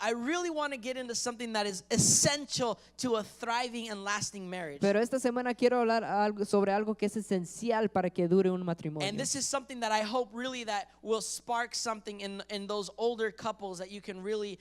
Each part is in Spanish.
I really want to get into something that is essential to a thriving and lasting marriage. Pero esta semana quiero hablar sobre algo que es esencial para que dure un matrimonio. And this is something that I hope really that will spark something in those older couples that you can really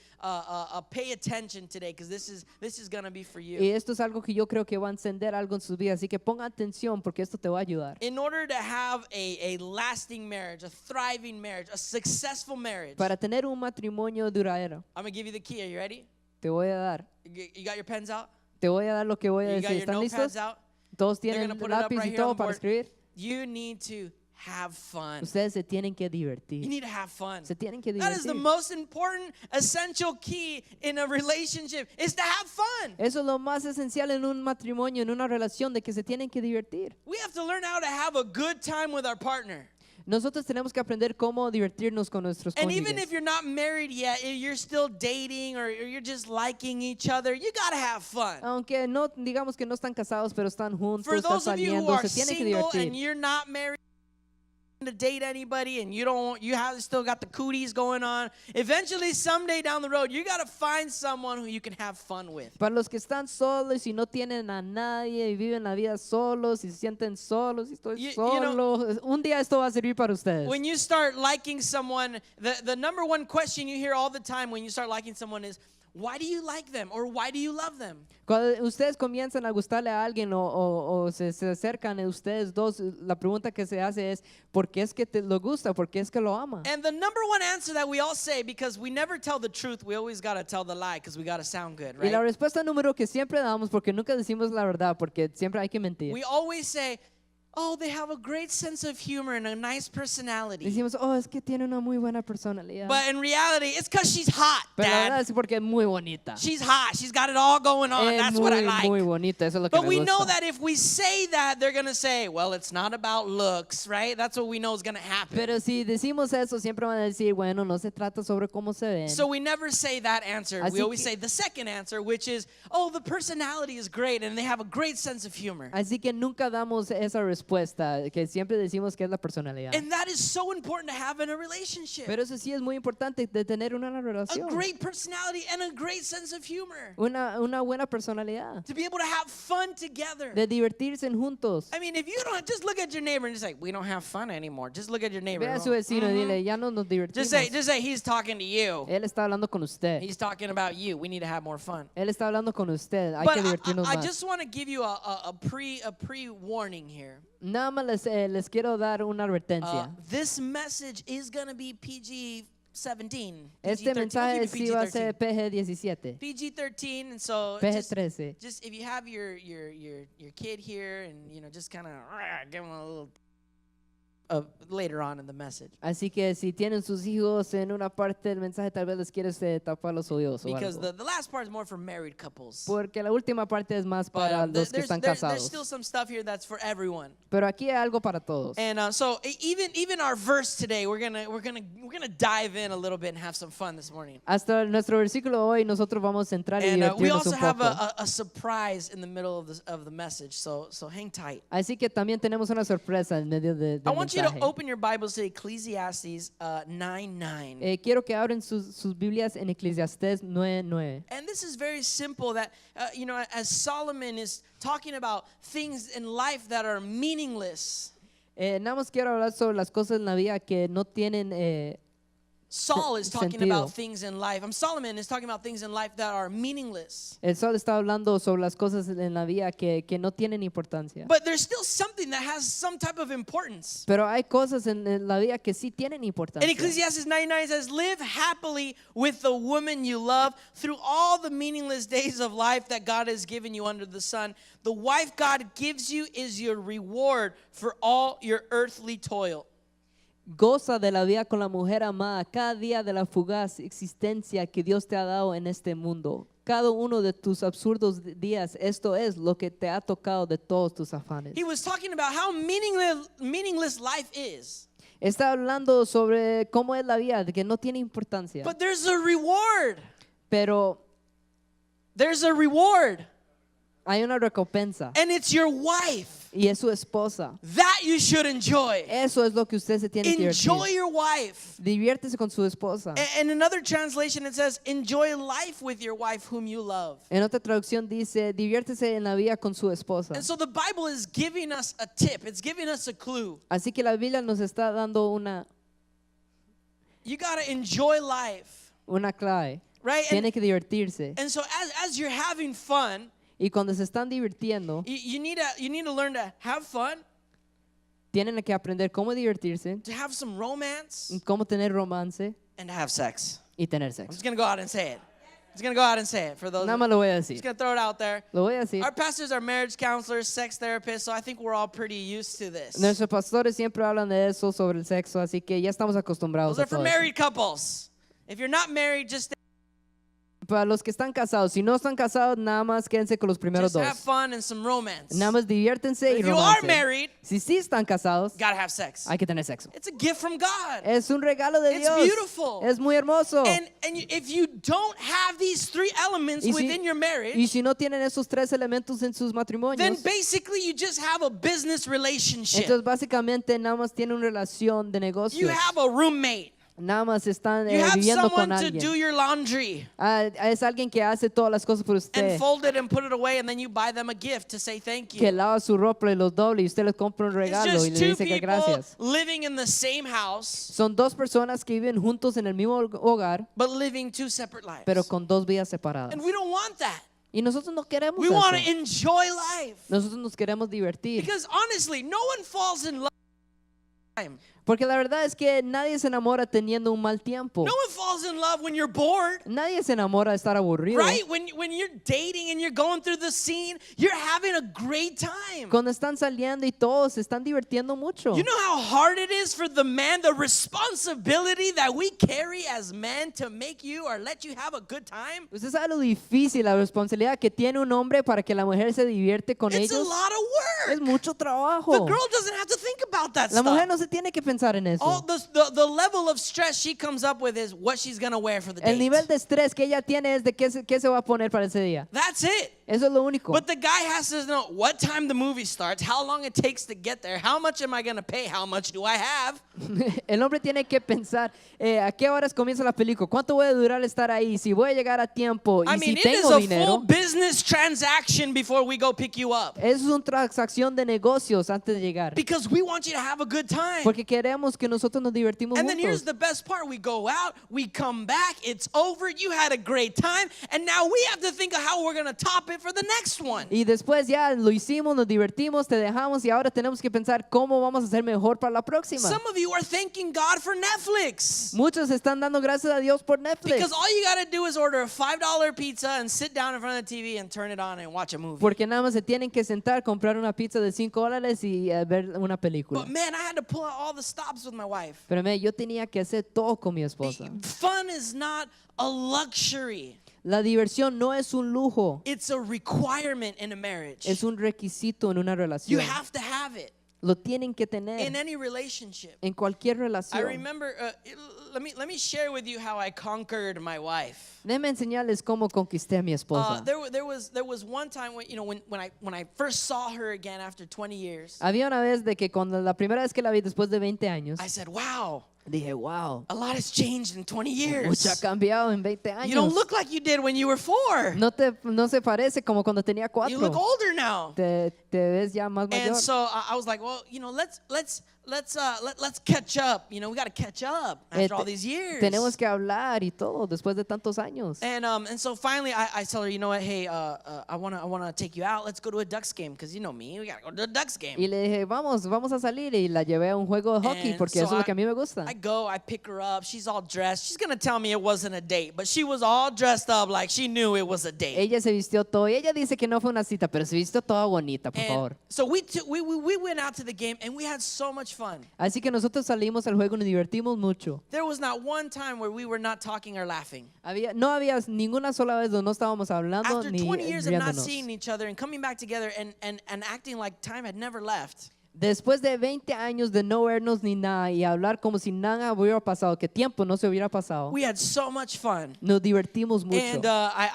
pay attention today, because this is going to be for you. Y esto es algo que yo creo que va a encender algo en sus vidas, así que ponga atención porque esto te va a ayudar. In order to have a lasting marriage, a thriving marriage, a successful marriage, Para tener un matrimonio duradero, I'm going to give you the key. Are you ready? te voy a dar. You got your pens out? Te voy a dar lo que voy a You got decir. your ¿Están listos? notepads out? Todos They're tienen gonna put it up lápiz right y here todo on the para board. escribir. You need to have fun. Ustedes se tienen que You divertir. need to have fun. Se tienen que That is the divertir. most important, essential key in a relationship, is to have fun. Eso es lo más esencial en un matrimonio, en una relación, de que se tienen que divertir. We have to learn how to have a good time with our partner. Nosotros tenemos que aprender cómo divertirnos con nuestros And even cónyuges. if you're not married yet, if you're still dating or you're just liking each other, you got to have fun. Aunque no digamos que no están casados, pero están juntos, For están those of you who saliendo, are se tienen que single divertir. and you're not married to date anybody and you have still got the cooties going on, eventually someday down the road you got to find someone who you can have fun with. Para los que están solos y no tienen a nadie y viven la vida solos y se sienten solos y estoy You solo, know, un día esto va a servir para ustedes. When you start liking someone, the number one question you hear all the time when you start liking someone is, why do you like them or why do you love them? Cuando ustedes comienzan a gustarle a alguien o se acercan a ustedes dos, la pregunta que se hace es, ¿por qué es que te lo gusta? ¿Por qué es que lo ama? And the number one answer that we all say, because we never tell the truth, we always got to tell the lie because we got to sound good, Y la right? respuesta número que siempre damos, porque nunca decimos la verdad, porque siempre hay que mentir. We always say, oh, they have a great sense of humor and a nice personality. Decimos, oh, es que tiene una muy buena personalidad. But in reality, it's because she's hot, Pero la verdad Dad. es porque es muy bonita. She's hot. She's got it all going on. Es That's what I muy like. bonita, eso es lo que But me we know gusta. that if we say that, they're going to say, well, it's not about looks, right? That's what we know is going to happen. Pero si decimos eso, siempre van a decir, bueno, no se trata sobre cómo se ven. So we never say that answer. We Así always que- say the second answer, which is, oh, the personality is great and they have a great sense of humor. Así que nunca damos esa respuesta, que siempre decimos que es la personalidad. And that is so important to have in a relationship. Pero eso sí es muy importante de tener una A relación. great personality and a great sense of humor. Una buena personalidad. To be able to have fun together. De divertirse juntos. I mean, if you don't, just look at your neighbor and just say, we don't have fun anymore. Just look at your neighbor. Ve a su vecino y dile, ya no nos divertimos. Just say, he's talking to you. Él está hablando con usted. He's talking about you. We need to have more fun. Él está hablando con usted. Hay But que divertirnos I más. just want to give you a pre-warning here. Nada más les quiero dar una advertencia. This message is going to be PG-17. Este mensaje PG-13. sí va a ser PG-17. PG-13, and so PG-13. just if you have your kid here, and just kind of give him a little later on in the message, Así que si tienen sus hijos en una parte del mensaje, tal vez les quieres tapar los oídos o because algo. the last part is more for married couples. Porque la última parte es más But para los que there's están there's casados. still some stuff here that's for everyone. Pero aquí hay algo para todos. And so even our verse today, we're gonna dive in a little bit and have some fun this morning. Hasta nuestro versículo hoy nosotros vamos a entrar y And we divertirnos also un have poco. a surprise in the middle of the message. So hang tight. Así que también tenemos una sorpresa en medio I del want you to mensaje. open your Bibles to Ecclesiastes 9:9. Quiero que abren sus Biblias en Eclesiastés 9:9. And this is very simple that, as Solomon is talking about things in life that are meaningless, Nada más quiero hablar sobre las cosas en la vida que no tienen Saul is talking sentido. about things in life. Solomon is talking about things in life that are meaningless. El Sol está hablando sobre las cosas en la vida que no tienen importancia. But there's still something that has some type of importance. Pero hay cosas en la vida que sí tienen And importancia. Ecclesiastes 9:9 says, live happily with the woman you love through all the meaningless days of life that God has given you under the sun. The wife God gives you is your reward for all your earthly toil. Goza de la vida con la mujer amada cada día de la fugaz existencia que Dios te ha dado en este mundo. Cada uno de tus absurdos días, esto es lo que te ha tocado de todos tus afanes. He was talking about how meaningless life is. Está hablando sobre cómo es la vida, de que no tiene importancia. But there's a reward. Pero There's a reward. hay una recompensa. And it's your wife. y es su esposa. That you should enjoy. Eso es lo que usted se tiene que Enjoy divertir. your wife. Diviértese con su esposa. In another translation, it says, enjoy life with your wife whom you love. En otra traducción dice, diviértese en la vida con su esposa. And so the Bible is giving us a tip. It's giving us a clue. Así que la Biblia nos está dando You got to enjoy life, una clave. right? Tiene que divertirse. And so as you're having fun, Y cuando se están divirtiendo, you need to learn to have fun, tienen que aprender cómo divertirse, to have some romance, cómo tener romance and to have sex. y tener I'm sexo. just going to go out and say it. Just going to go out and say it for those. Nada más lo voy a Just decir. going to throw it out there. Lo voy a decir. Our pastors are marriage counselors, sex therapists, so I think we're all pretty used to this. Nuestros pastores siempre hablan de eso, sobre el sexo, así que ya estamos acostumbrados Those a are for todo eso. married couples. If you're not married, just Para los que están casados, si no están casados, nada más quédense con los primeros have dos. fun and some romance. Nada más diviértense y If you are romance. married, Si sí están casados, you got to have sex. hay que tener sexo. It's a gift from God. Es un regalo de It's Dios. beautiful. Es muy hermoso. If you don't have these three elements Y si- within your marriage, Y si no tienen esos tres elementos en sus then matrimonios, basically you just have a business relationship. entonces básicamente nada más tienen una relación de You negocios. have a roommate. Nada más están You have viviendo con someone to do alguien. your laundry Es alguien que hace todas las cosas por and usted, fold it and put it away, and then you buy them a gift to say thank que you. lava su ropa y los doble y usted les compra un It's regalo y just le two dice que people gracias. living in the same house, Son dos personas que viven juntos en el mismo hogar, but living two separate lives. pero con dos vidas separadas. And we don't want that. Y nosotros no queremos We want to eso. enjoy life. Nosotros nos queremos divertir. Because honestly, no one falls in love. Porque la verdad es que nadie se enamora teniendo un mal tiempo. No one falls in love when you're bored. Nadie se enamora de estar aburrido. Right? When you're dating and you're going through the scene, you're having a great time. Cuando están saliendo y todos se están divirtiendo mucho. You know how hard it is for the man, the responsibility that we carry as men to make you or let you have a good time? Usted sabe lo difícil, la responsabilidad que tiene un hombre para que la mujer se divierte con It's a ellos. lot of Es work. mucho trabajo. The girl doesn't have to think about that La mujer stuff. no se tiene que pensar en eso. All the level of stress she comes up with is what she's going to wear for the El nivel date. de estrés que ella tiene es de qué se va a poner para ese día. That's it. Eso es lo único. But the guy has to know what time the movie starts, how long it takes to get there, how much am I going to pay, how much do I have? El hombre tiene que pensar a qué horas comienza la película, cuánto voy a durar estar ahí, si voy a llegar a tiempo y I si mean, it is tengo a dinero. full business transaction before we go pick you up. Es una transacción de negocios antes de llegar. Because we want you to have a good time. Porque queremos que nosotros nos divertimos And then here's juntos. the best part. We go out, we come back, it's over, you had a great time, and now we have to think of how we're going to top it for the next one. Y después ya lo hicimos, nos divertimos, te dejamos y ahora tenemos que pensar cómo vamos a hacer mejor para la próxima. Some of you are thanking God for Netflix. Muchos están dando gracias a Dios por Netflix. Because all you got to do is order a $5 pizza and sit down in front of the TV and turn it on and watch a movie. Porque nada más se tienen que sentar, comprar una pizza de $5 y ver una película. But man, I had to pull out all the stops with my wife. Pero yo tenía que hacer todo con mi esposa. Fun is not a luxury. La diversión no es un lujo, It's a requirement in a marriage. es un requisito en una You relación. have to have it Lo tienen que in tener any relationship. en cualquier I relación. remember, let me share with you how I conquered my wife. Déjenme enseñarles cómo conquisté a mi esposa. There was one time when I first saw her again after 20 years, Había una vez de que cuando la primera vez que la vi después de 20 años, I said, "Wow, dije, wow, a lot has changed in 20 mucho ha years. cambiado en 20 You don't años. look like you did when you were 4. No se parece como cuando tenía You look 4. older now." Te ves ya más mayor. And so I was like, well, let's catch up. We got to catch up after all these years. Tenemos que hablar y todo después de tantos años. And so finally I tell her, you know what? Hey, I wanna take you out. Let's go to a Ducks game because you know me. We gotta go to a Ducks game. Y le dije, vamos a salir y la llevé a un juego de hockey And porque so eso es lo que a mí me gusta. I go, I pick her up. She's all dressed. She's gonna tell me it wasn't a date, but she was all dressed up like she knew it was a date. Ella se vistió todo y ella dice que no fue una cita, pero se vistió toda bonita, por favor. And so we went out to the game and we had so much fun. Así que nosotros salimos al juego y nos divertimos mucho. There was not one time where we were not talking or laughing. No había ninguna sola vez donde no estábamos hablando After ni 20 years of not riéndonos. seeing each other and coming back together and acting like time had never left. Después de 20 años de no vernos ni nada y hablar como si nada hubiera pasado, que tiempo no se hubiera pasado, We had so much fun. nos divertimos mucho. And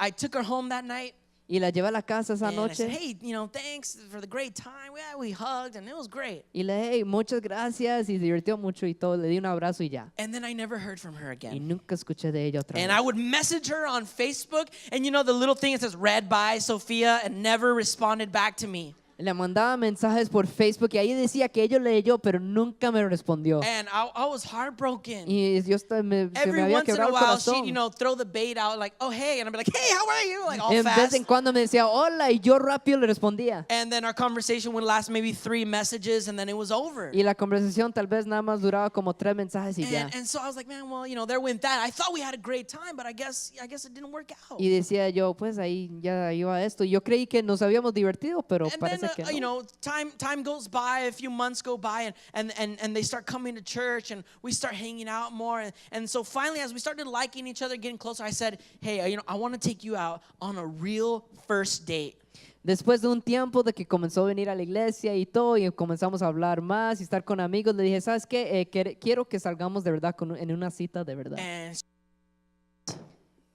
I took her home that night. Y la llevé a la casa esa And I said, noche. hey, thanks for the great time. Yeah, we hugged and it was great. Y le dije, hey, muchas gracias. Y se divirtió mucho y todo. Le di un abrazo y ya. And then I never heard from her Y again. nunca escuché de ella otra And vez. I would message her on Facebook, and the little thing that says read by Sophia, and never responded back to me. Le mandaba mensajes por Facebook y ahí decía que ella leyó, pero nunca me respondió. And I was heartbroken. Y yo se me Every había once in a quebrado el while, corazón. she'd, throw the bait out like, oh, hey. And I'd be like, hey, how are you? Like, all En vez fast. en cuando me decía hola y yo rápido le respondía. And then our conversation would last maybe 3 messages, and then it was over. Y la conversación tal vez nada más duraba como 3 mensajes y ya. And so I was like, man, well, there went that. I thought we had a great time, but I guess it didn't work out. Y decía yo, pues ahí ya iba esto. Yo creí que nos habíamos divertido, pero And parece then, que no. time goes by, a few months go by, and they start coming to church, and we start hanging out more. And so finally, as we started liking each other, getting closer, I said, hey, I want to take you out on a real first date. Después de un tiempo de que comenzó a venir a la iglesia y todo, y comenzamos a hablar más y estar con amigos, le dije, ¿sabes qué? Quiero que salgamos de verdad en una cita de verdad. And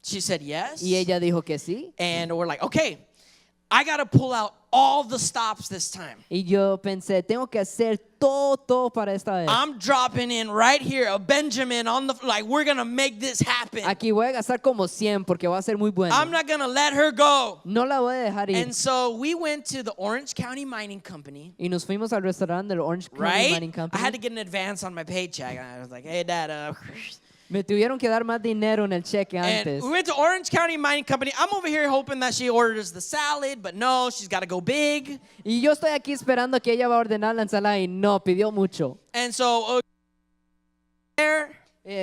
she said yes. Y ella dijo que sí. And we're like, okay, I got to pull out all the stops this time. Y yo pensé, tengo que hacer todo para esta vez. I'm dropping in right here a Benjamin we're going to make this happen. Aquí voy a gastar como 100 porque va a ser muy bueno. I'm not going to let her go. No la voy a dejar ir. And so we went to the Orange County Mining Company, Y nos fuimos al restaurante del Orange County Mining right? Company. I had to get an advance on my paycheck. I was like, hey, Dad. Me tuvieron que dar más dinero en el cheque And antes. we went to Orange County Mining Company. I'm over here hoping that she orders the salad, but no, she's got to go big. Y yo estoy aquí esperando que ella va a ordenar la ensalada y no, pidió mucho. And so there.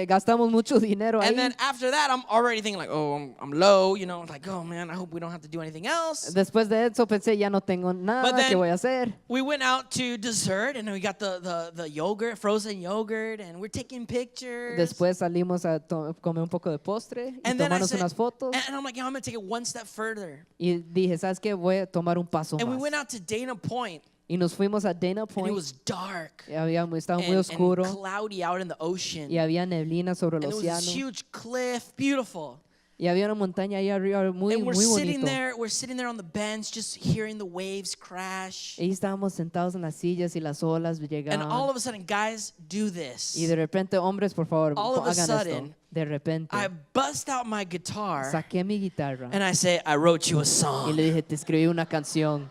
Gastamos mucho dinero ahí. And then after that, I'm already thinking like, oh, I'm low, like, oh man, I hope we don't have to do anything else. Después de eso pensé, ya no tengo nada But then- que voy a hacer. We went out to dessert, and we got the yogurt, frozen yogurt, and we're taking pictures. Después salimos a comer un poco de postre y And then I tomarnos said, unas fotos. and I'm like, I'm gonna take it one step further. Y dije, ¿sabes qué? Voy a tomar un paso And we más. went out to Dana Point, Y nos fuimos a Dana and Point. it was dark Y estaba muy and oscuro. cloudy out in the ocean. Y había neblina sobre el And it was this océano. huge cliff, beautiful. Y había una montaña ahí arriba muy, And we're muy sitting bonito. there on the bench, just hearing the waves crash. Y estábamos sentados en las sillas y las olas And llegaban. all of a sudden, guys, do this. Y de repente, hombres, por favor, All of a hagan sudden, esto. De repente, I bust out my guitar saqué mi guitarra and I say, I wrote you a y song. le dije, te escribí una canción.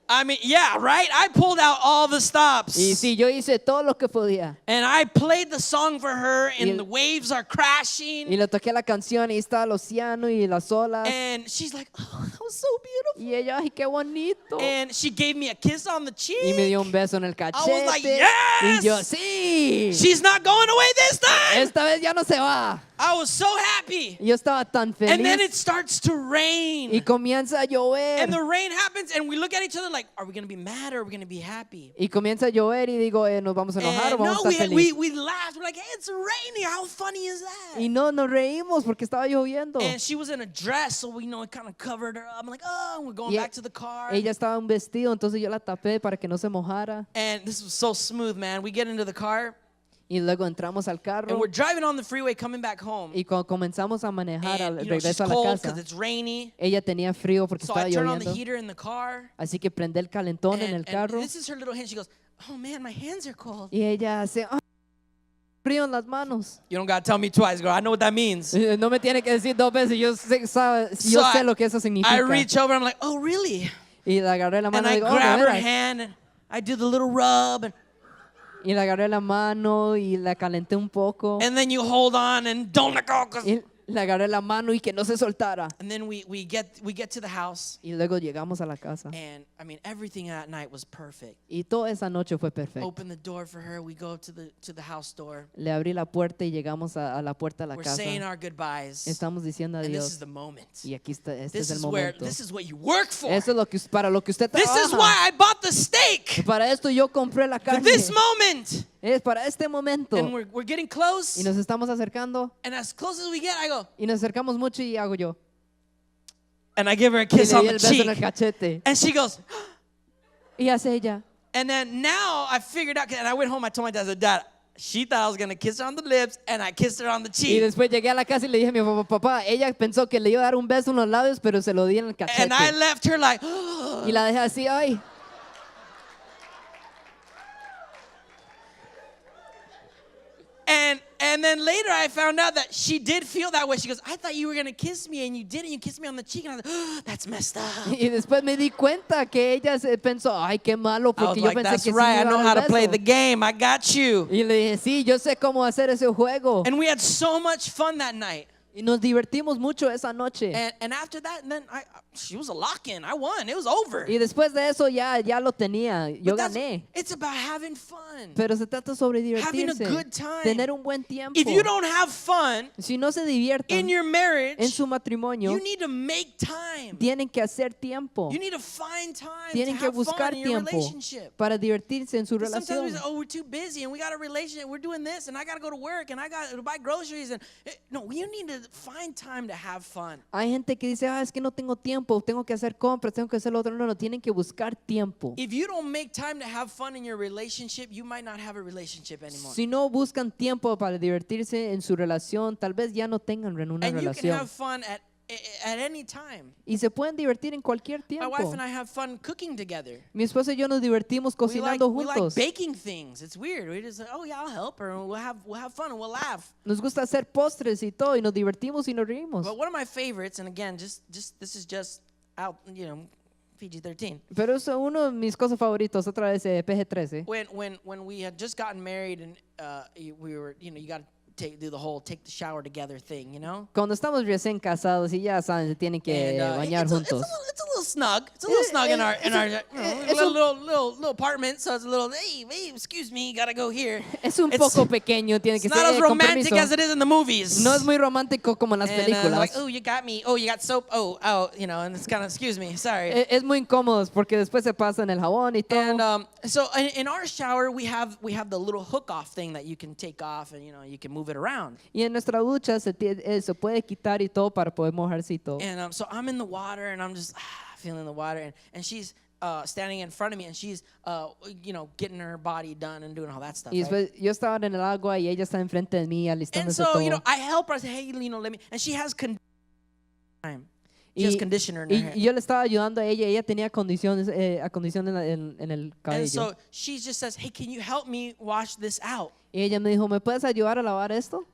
I mean, yeah, right? I pulled out all the stops. Y sí, yo hice todo lo que podía. And I played the song for her, Y- and the waves are crashing. Y le toqué la canción y estaba el océano y las olas. And she's like, oh, that was so beautiful. Y ella, ay, qué bonito. And she gave me a kiss on the Y me cheek. dio un beso en el cachete. like, Y yo, "Yes!" sí. She's not going away this time. Esta vez ya no se va. I was so happy. Y yo estaba tan And then it feliz. starts to Y rain. comienza a llover. And the rain happens, and we look at each other like, are we going to be mad or are we going to be happy? Y comienza a llover y digo, ¿nos vamos a enojar o And vamos no, a estar we felices? laughed. We're like, hey, it's raining. How funny is that? Y no, nos reímos porque estaba lloviendo. And she was in a dress, so we, it kind of covered her up. I'm like, oh, and we're going Y back to the car. ella estaba en un vestido, entonces yo la tapé para que no se mojara. And this was so smooth, man. We get into the car, Y luego entramos al and carro we're driving on the freeway coming back home. y comenzamos a manejar al And, she's regreso a la cold because casa. it's rainy. Ella tenía frío porque So estaba I turn on the lloviendo. heater in the car. Así que prendé el calentón en el And carro this is her little hand. She goes, oh, man, my hands are cold. y ella hace "Ah, frío en las manos". You don't got to tell me twice, girl. I know what that means. No me tiene que decir 2 veces, yo sé, So sé lo que eso I significa. reach over, I'm like, oh, really? Y le agarré la And mano y I digo, "Oh, ¿de grab her veras?". hand, and I do the little rub. Y le agarré la mano y la calenté un poco. And then you hold on and don't let go. Y le agarré la mano y que no se soltara. And then we get to the house. Y luego llegamos a la casa. And, I mean, everything that night was perfect. Y toda esa noche fue perfecto. Open the door for her. We go to the house door. Le abrí la puerta y llegamos a la puerta de la We're casa. saying our goodbyes. Estamos diciendo And this is adiós. the moment. Y aquí está, este This es el is where momento. this is what you work for. Eso es lo que, para lo que usted This is trabaja. why I bought the steak. Para esto yo compré la For carne. this moment. Es para este momento. And we're getting close. Y nos estamos acercando. And as close as we get, I go. Y nos acercamos mucho y hago yo. And I give her a Y kiss le on di the el beso en el cheek. cachete. And she goes. Y hace ella. And then now I figured out, and I went home, I told my dad, I said, Dad, she thought I was gonna kiss her on the lips, and I kissed her on the Y cheek. después llegué a la casa y le dije a mi papá, papá, ella pensó que le iba a dar un beso en los labios, pero se lo di en el cachete. And I left her like, Y la dejé así, ay. and then later I found out that she did feel that way. She goes, I thought you were gonna kiss me, and you didn't. You kissed me on the cheek, and I was like, oh, that's messed up. Y después me di cuenta que ella se pensó, ay, qué malo, I was porque yo like, pensé that's que sí right. me I iba know a how dar to play beso. the game. I got you. Y le dije, sí, yo sé cómo hacer ese juego. And we had so much fun that night. Y nos divertimos mucho esa noche. And after that, then she was a lock-in. I won. It was over. Y después de eso ya lo tenía, yo But that's- gané. It's about having fun. Pero se trata sobre Having a divertirse, good time. tener un buen tiempo. If you don't have fun Si no se divierten in your marriage, en su matrimonio, you need to make time. tienen que hacer tiempo. You need to find time Tienen to que have fun buscar in your tiempo relationship. para divertirse en su Sometimes we relación. say, oh, we're too busy and we got a relationship. We're doing this and I got to go to work and I got to buy groceries. And no, you need to find time to have fun. Hay gente que dice, es que no tengo tiempo, tengo que hacer compras, tengo que hacer lo otro. No, tienen que buscar tiempo. If you don't make time to have fun in your relationship, you might not have a relationship anymore. Si no buscan tiempo para divertirse en su relación, tal vez ya no tengan una And you can relación. have fun at any time. Y se pueden divertir en cualquier My tiempo. wife and I have fun cooking together. Mi esposa y yo nos divertimos We like cocinando juntos. baking things. It's weird. We just like, oh yeah, I'll help her. And we'll have fun and we'll laugh. Nos gusta hacer postres y todo, y nos divertimos y nos reímos. But one of my favorites, and again, just this is just out, PG-13. Pero eso es uno de mis cosas favoritos, otra vez PG-13. When we had just gotten married and we were, you got to do the whole take the shower together thing, Cuando estamos recién casados y ya saben, se tienen que And, bañar it's juntos. It's a little snug. It's a little snug in our little apartment. So it's a little, hey, excuse me, gotta go here. Es un It's- poco pequeño, tiene que It's ser not as con romantic permiso. as it is in the movies. No es muy romántico como en las And, películas. like, oh, you got me. Oh, you got soap. Oh, and it's kind of, excuse me, sorry. Es muy incómodo porque después se pasan el jabón y todo. And so in our shower we have the little hook off thing that you can take off and you can move it around. Y en nuestra ducha se puede quitar y todo para poder mojarse y todo. And so I'm in the water and I'm just feeling the water and she's standing in front of me and she's getting her body done and doing all that stuff. Y Right? después yo estaba en el agua y ella está enfrente de mí And alistándose so todo. I help her. I say, hey, let me. And she has time. She has conditioner in her y hair. yo le estaba ayudando a ella tenía condiciones acondición en el And cabello. so she just says, hey, can you help me wash this out? Y ella me dijo, ¿me puedes ayudar a lavar esto?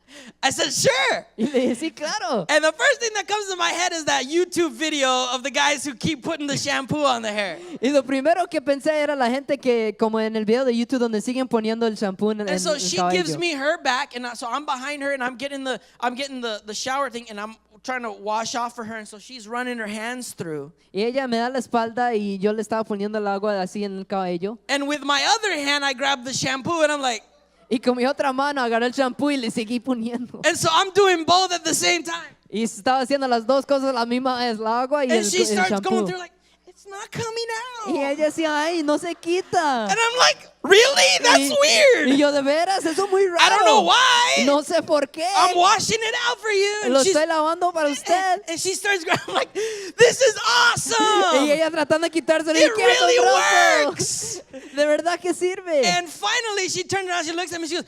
I said, sure. Y le dije, sí, claro. And the first thing that comes to my head is that YouTube video of the guys who keep putting the shampoo on the hair. Y lo primero que pensé era la gente que, como en el video de YouTube, donde siguen poniendo el shampoo en And el so she cabello. gives me her back, and so I'm behind her, and I'm getting the shower thing, and I'm trying to wash off for her, and so she's running her hands through. Y ella me da la espalda y yo le estaba poniendo el agua así en el cabello. And with my other hand, I grab the shampoo, and I'm like, Y con mi otra mano agarré el shampoo y le seguí poniendo. and so I'm doing both at the same time. Y estaba haciendo las dos cosas a la misma vez, el agua y And el she starts shampoo. going through like, it's not coming Y out. ella decía, ay, no se quita. And I'm like, really? That's Y weird. yo, de veras, eso es muy raro. I don't know why. No sé por qué. I'm washing it out for you. Lo And she's estoy lavando para usted. And she starts going, I'm like, this is awesome. Y ella tratando de quitárselo. y It qué really asombroso. works. De verdad que sirve. And finally, she turns around, she looks at me, she goes,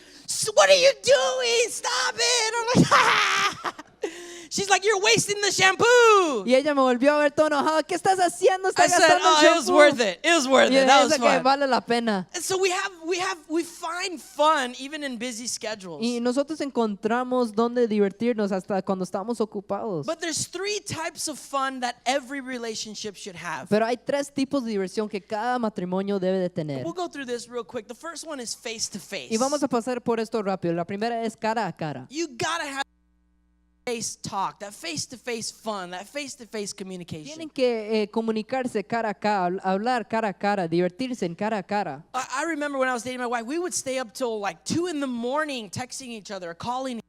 what are you doing? Stop it. I'm like, ha. She's like, you're wasting the shampoo. Y ella me volvió a ver todo enojada. ¿Qué estás haciendo? I Está said, gastando el oh, it was shampoo. worth it. It was worth Y it. That was eso que fun. vale la pena. And so we find fun even in busy schedules. Y nosotros encontramos dónde divertirnos hasta cuando estamos ocupados. But there's 3 types of fun that every relationship should have. Pero hay 3 tipos de diversión que cada matrimonio debe de tener. We'll go through this real quick. The first one is face to face. Y vamos a pasar por esto rápido. La primera es cara a cara. You gotta have face talk, that face to face fun, that face to face communication. Tienen que comunicarse cara a cara, hablar cara a cara, divertirse en cara a cara. I remember when I was dating my wife, we would stay up till like 2 in the morning texting each other, calling.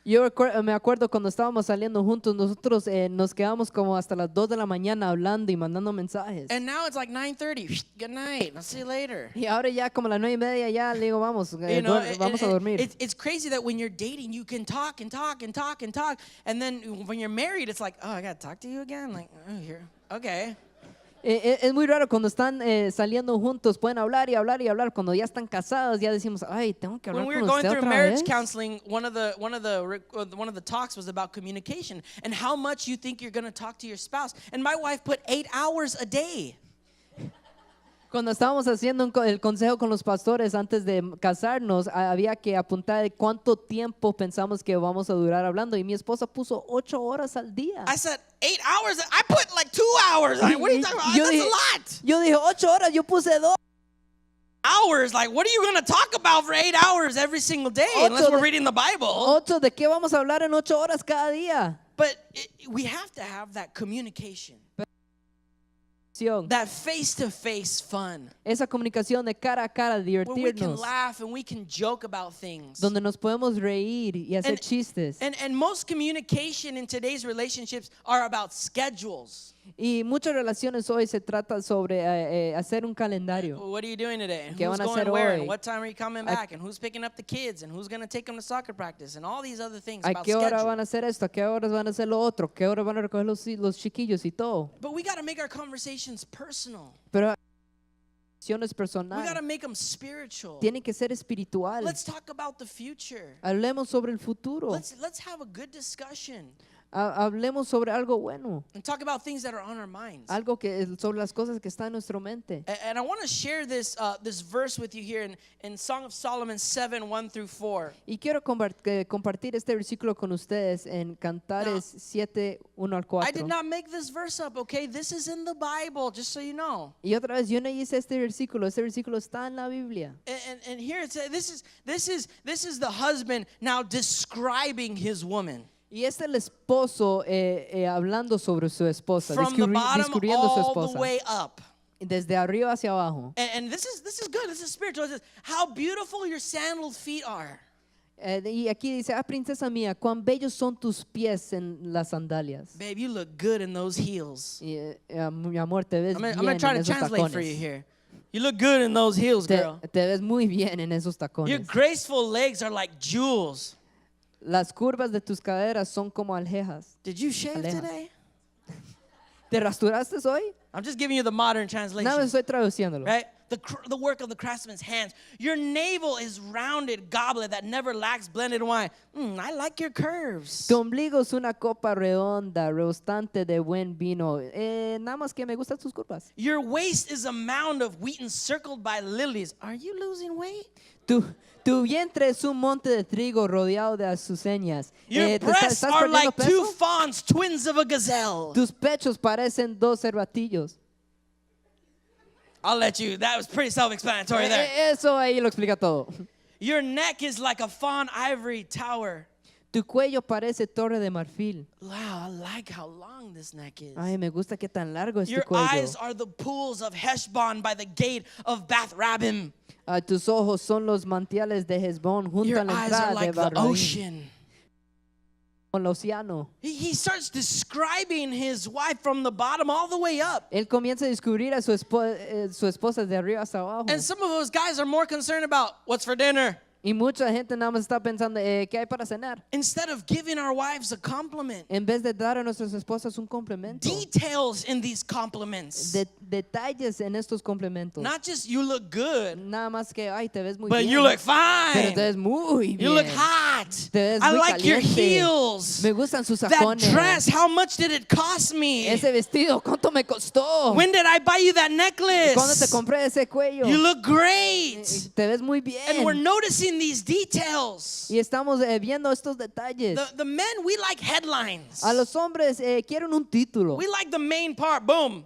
Yo me acuerdo cuando estábamos saliendo juntos, nosotros nos quedamos como hasta las 2 de la mañana hablando y mandando mensajes. And now it's like 9:30. Good night. I'll see you later. Y ahora ya como las 9:30 ya le digo vamos, You know, vamos a dormir. It's crazy that when you're dating, you can talk and talk and talk and talk, and then when you're married, it's like, oh, I gotta talk to you again. Like, oh, here, okay. Es muy raro cuando están saliendo juntos, pueden hablar y hablar y hablar. Cuando ya están casados, ya decimos, ay, tengo que hablar When we were con going usted through otra marriage vez. counseling, one of the talks was about communication and how much you think you're going to talk to your spouse. And my wife put 8 hours a day. Cuando estábamos haciendo el consejo con los pastores antes de casarnos, había que apuntar de cuánto tiempo pensamos que vamos a durar hablando. Y mi esposa puso 8 horas al día. I said 8 hours. I put like 2 hours. Like, what are you talking about? Yo That's dije- a lot. Yo dije 8 horas, yo puse 2. Hours. Like, what are you going to talk about for 8 hours every single day unless Ocho we're de- reading the Bible? 8, ¿de qué vamos a hablar en 8 horas cada día? But we have to have that communication, that face-to-face fun, Esa comunicación de cara a cara, where we can divertirnos, laugh and we can joke about things. donde nos podemos reír y hacer And- chistes. And most communication in today's relationships are about schedules. Y muchas relaciones hoy se trata sobre hacer un calendario. What are you doing today? ¿Qué Who's van a going hacer where? hoy? And what time are you coming back? And who's picking up the kids? And who's going to take them to soccer practice? And all these other things ¿A about qué hora schedule. van a hacer esto? ¿A qué horas van a hacer lo otro? ¿Qué hora van a recoger los chiquillos y todo? But we got to make our conversations personal. Pero acciones We got to personales make them spiritual. tienen que ser espirituales. Let's talk about the future. Hablemos sobre el futuro. Let's have a good discussion Hablemos sobre algo bueno. and talk about things that are on our minds. Algo que sobre las cosas que están en nuestra mente. And I want to share this verse with you here in Song of Solomon 7, 1 through 4. Y quiero compartir este versículo con ustedes en Cantares 7, 1 al I did 4. not make this verse up, okay? This is in the Bible, just so you know. Y otra vez, yo no hice este versículo está en la Biblia. And here it says, this is the husband now describing his woman. Y este es el esposo hablando sobre su esposa, From the bottom descubriendo su all the esposa. way up. Desde arriba hacia abajo. And this is good. This is spiritual. It says, how beautiful your sandaled feet are. Y aquí dice, princesa mía, cuán bellos son tus pies en las sandalias. Babe, you look good in those heels. Y, mi amor, te ves I'm bien going to try en to esos translate for you tacones. here. You look good in those heels, girl. Te ves muy bien en esos Your tacones. graceful legs are like jewels. Las curvas de tus caderas son como alhejas. Did you shave Alejas. today? ¿Te rasturaste hoy? I'm just giving you the modern Nada, translation. estoy traduciéndolo. Right? The work of the craftsman's hands. Your navel is rounded goblet that never lacks blended wine. I like your curves. Tu ombligo es una copa redonda, rebostante de buen vino. Nada más que me gustan tus curvas. Your waist is a mound of wheat encircled by lilies. Are you losing weight? Tu vientre es un monte de trigo rodeado de azucenas. Your breasts ¿Estás are perdiendo like two peso? fawns, twins of a gazelle. Tus pechos parecen 2 cervatillos. I'll let you. That was pretty self-explanatory there. Eso ahí lo explica todo. Your neck is like a fawn ivory tower. Tu cuello parece torre de marfil. Wow, I like how long this neck is. Ay, me gusta que tan largo es tu Your cuello. eyes are the pools of Heshbon by the gate of Bath Rabbim. Tus ojos son los manantiales de Hezbón junto Your a la eyes are entrada de like the Barraín, ocean. con el océano. He starts describing his wife from the bottom all the way up. Él comienza a descubrir a su esposa de arriba hasta abajo. And some of us guys are more concerned about what's for dinner Y mucha gente nada más está pensando, ¿qué hay para cenar? instead of giving our wives a compliment. En vez de dar a nuestras esposas un complemento. Details in these compliments. Detalles en estos complementos. Not just you look good, Nada más que, ay, te ves muy but bien. you look Pero te fine. ves muy bien. You look hot. Te ves I muy like your caliente. heels. Me gustan sus That tacones. dress, how much did it cost me? Ese vestido, ¿cuánto me costó? When did I buy you that ¿Cuándo te necklace? compré ese cuello? You look great. Te ves muy bien. And we're noticing these details. Y estamos viendo estos detalles. The men, we like headlines. A los hombres quieren un título. We like the main part. Boom.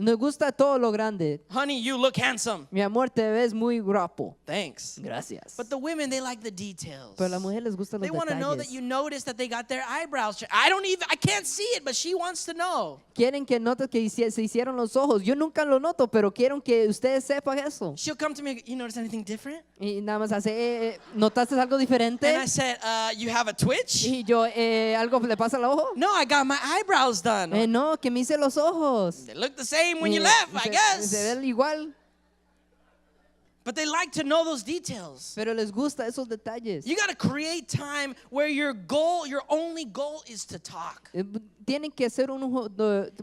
Nos gusta todo lo grande. Honey, you look handsome. Mi amor, te ves muy guapo. Thanks. Gracias. But the women, they like the details. Pero a las mujeres les gustan They los want to know that detalles. you notice that they got their eyebrows. I can't see it, but she wants to know. Quieren que notes que se hicieron los ojos. Yo nunca lo noto, pero quiero que ustedes sepan eso. She'll come to me, you notice anything different? Y nada más hace, ¿notaste algo diferente? And I said, you have a twitch? Y yo, ¿algo le pasa al ojo? No, I got my eyebrows done. No, que me hice los ojos. They look the same when Y you left, I se guess. ven igual. But they like to know those details. pero les gusta esos detalles. You got to create time where your only goal is to talk. Tienen que hacer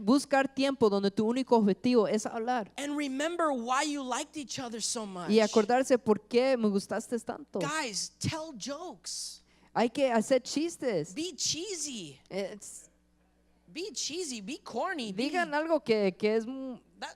buscar tiempo donde tu único objetivo es hablar And remember why you liked each other so much. y acordarse por qué me gustaste tanto. Guys, tell jokes. Hay que hacer chistes. Be cheesy. Es- Be cheesy. Be corny. Digan algo que es That,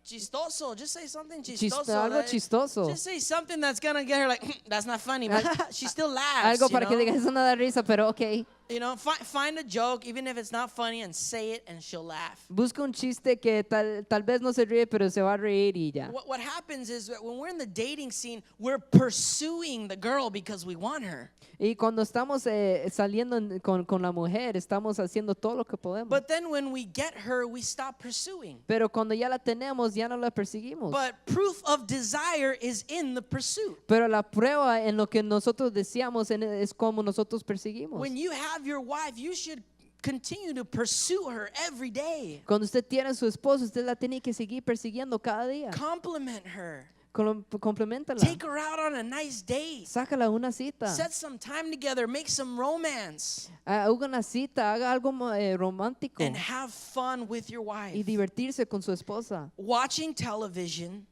chistoso. Just say something chistoso. algo chistoso. Just say something that's going to get her like, that's not funny. But she still laughs. Algo para you que know? digan, eso no da risa, pero ok. You know, find a joke, even if it's not funny, and say it, and she'll laugh. Busca un chiste que tal vez no se ríe, pero se va a reír y ya. What happens is that when we're in the dating scene, we're pursuing the girl because we want her. Y cuando estamos saliendo con la mujer, estamos haciendo todo lo que podemos. But then when we get her, we stop pursuing. Pero cuando ya la tenemos, ya no la perseguimos. But proof of desire is in the pursuit. Pero la prueba en lo que nosotros deseamos es como nosotros perseguimos. When you have your wife, you should continue to pursue her every day. Cuando usted tiene a su esposo, usted la tiene que seguir persiguiendo cada día. Compliment her. Complementala. Take her out on a nice date. Sácala a una cita. Set some time together. Make some romance. Haga una cita, haga algo romántico. And have fun with your Y wife. divertirse con su esposa. Watching television.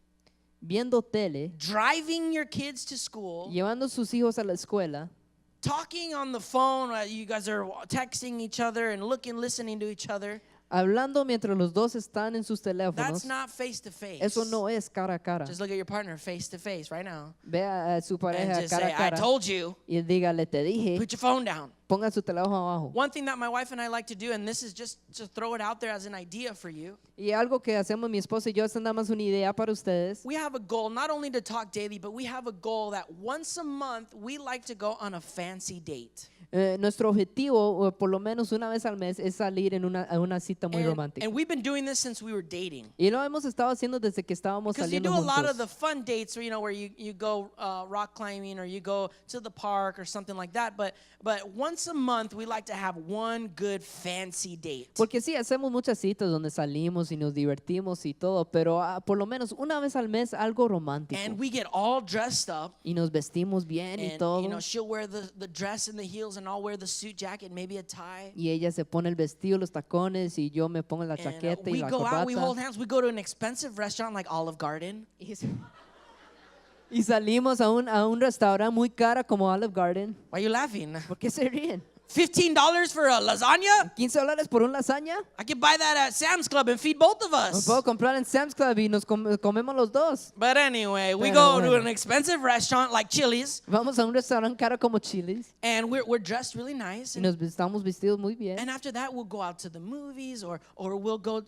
Viendo tele, Driving your kids to school. llevando a sus hijos a la escuela. Talking on the phone. You guys are texting each other and listening to each other. Hablando mientras los dos están en sus teléfonos. That's not face to face. Eso no es cara a cara. Just look at your partner face to face right now. Vea a su And pareja just cara say, a I cara told you. y dígale, te dije, Put your phone down. ponga su teléfono abajo. One thing that my wife and I like to do, and this is just to throw it out there as an idea for you. Y algo que hacemos mi esposa y yo, es nada más una idea para ustedes. We have a goal not only to talk daily, but we have a goal that once a month we like to go on a fancy date. Nuestro objetivo, por lo menos una vez al mes, es salir a una cita muy romántica. And we've been doing this since we were dating. Y lo hemos estado haciendo desde que estábamos Because you saliendo do a lot of juntos. the fun dates where you go rock climbing or you go to the park or something like that. But once a month we like to have one good fancy date. Porque sí, hacemos muchas citas donde salimos y nos divertimos y todo, pero por lo menos una vez al mes algo romántico. And we get all dressed up. Y nos vestimos bien y And todo. she'll wear the dress and the heels and I'll wear the suit jacket, maybe a tie. Y ella se pone el vestido, los tacones y yo me pongo la And chaqueta y we la go out, we hold corbata. hands, we go to an expensive restaurant like Olive Garden. Y salimos a un restaurante muy cara como Olive Garden. Why are you laughing? ¿Por qué se ríen? $15 for a lasagna? $15 por un lasaña. I could buy that at Sam's Club and feed both of Lo us. puedo comprar en Sam's Club y nos comemos los dos. But anyway, we Pero go to bueno. an expensive restaurant like Chili's, Vamos a un restaurante caro como Chili's and we're dressed really nice. y nos estamos vestidos muy bien. And after that, we'll go out to the movies, or we'll go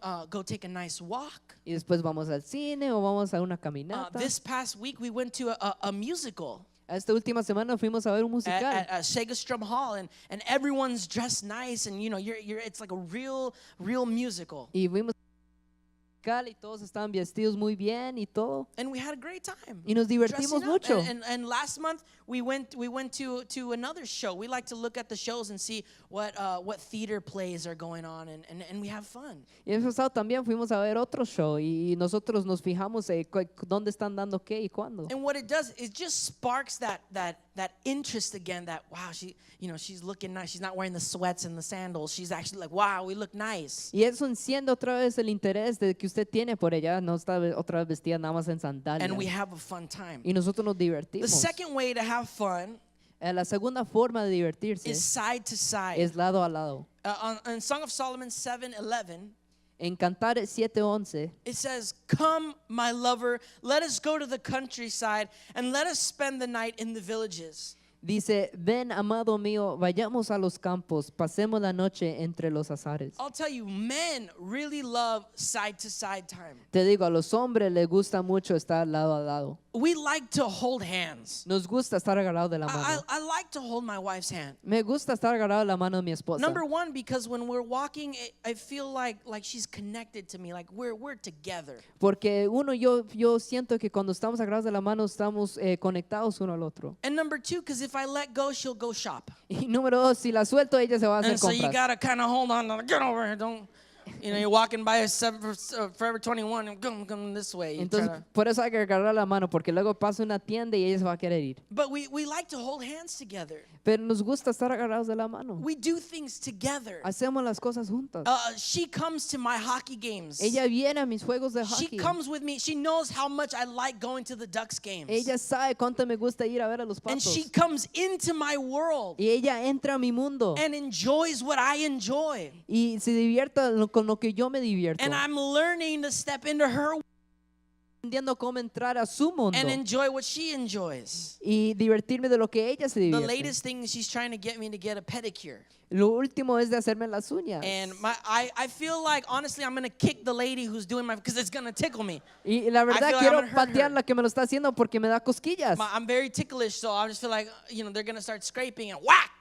take a nice walk. Y después vamos al cine o vamos a una caminata. This past week, we went to a musical Esta última semana fuimos a ver un musical. at Shagastrom Hall, and everyone's dressed nice, and it's like a real musical. Y fuimos y todos estaban vestidos muy bien y todo. And we had a great time. Y nos divertimos dressing up. mucho. And last month we went to another show. We like to look at the shows and see what theater plays are going on, and we have fun. Y el pasado también fuimos a ver otro show y nosotros nos fijamos dónde están dando qué y cuándo. And what it does, it just sparks that interest again. That wow, she's looking nice. She's not wearing the sweats and the sandals. She's actually like, wow, we look nice. Y eso enciende otra vez el interés de que usted tiene por ella, no está otra vez vestida nada más en sandalias. And we have a fun time. Y nosotros nos The divertimos. second way to have fun La segunda forma de divertirse is side to side. es lado a lado. On Song of Solomon 7:11. En Cantares 7:11 It says, "Come, my lover, let us go to the countryside and let us spend the night in the villages." dice, ven amado mío, vayamos a los campos, pasemos la noche entre los azares. I'll tell you, men really love side to side time. Te digo, a los hombres les gusta mucho estar lado a lado. We like to hold hands. Nos gusta estar agarrado de la mano. I like to hold my wife's hand. Me gusta estar agarrado de la mano de mi esposa. Number one, because when we're walking, I feel like she's connected to me, like we're together. Porque yo siento que cuando estamos agarrados de la mano estamos conectados uno al otro. And number two, because if I let go, she'll go shop. Y número dos, si la suelto ella se va a hacer And so you compras. gotta kind of hold on, get over here, You know, you're walking by a Forever 21 and come this way. You try Entonces, to- por eso hay que agarrar la mano, porque luego pasa una tienda y ella se va a querer ir. But we like to hold hands together. Pero nos gusta estar agarrados de la mano. We do things together. Hacemos las cosas juntas. She comes to my hockey games. Ella viene a mis juegos de She hockey. comes with me. She knows how much I like going to the Ducks games. Ella sabe cuánto me gusta ir a ver a los And Patos. she comes into my world Y ella entra a mi mundo and enjoys what I enjoy. y se divierta con lo que yo me divierto. And I'm learning to step into her world Aprendiendo cómo entrar a su mundo and enjoy what she enjoys. y divertirme de lo que ella se The divierte. latest thing is she's trying to get me to get a pedicure. Lo último es de hacerme las uñas. And I feel like, honestly, I'm going to kick the lady who's doing my, because it's going to tickle me. Y la verdad I feel like quiero I'm gonna hurt patear her. la que me lo está haciendo porque me da cosquillas. I'm very ticklish, so I just feel like, you know, they're going to start scraping and whack.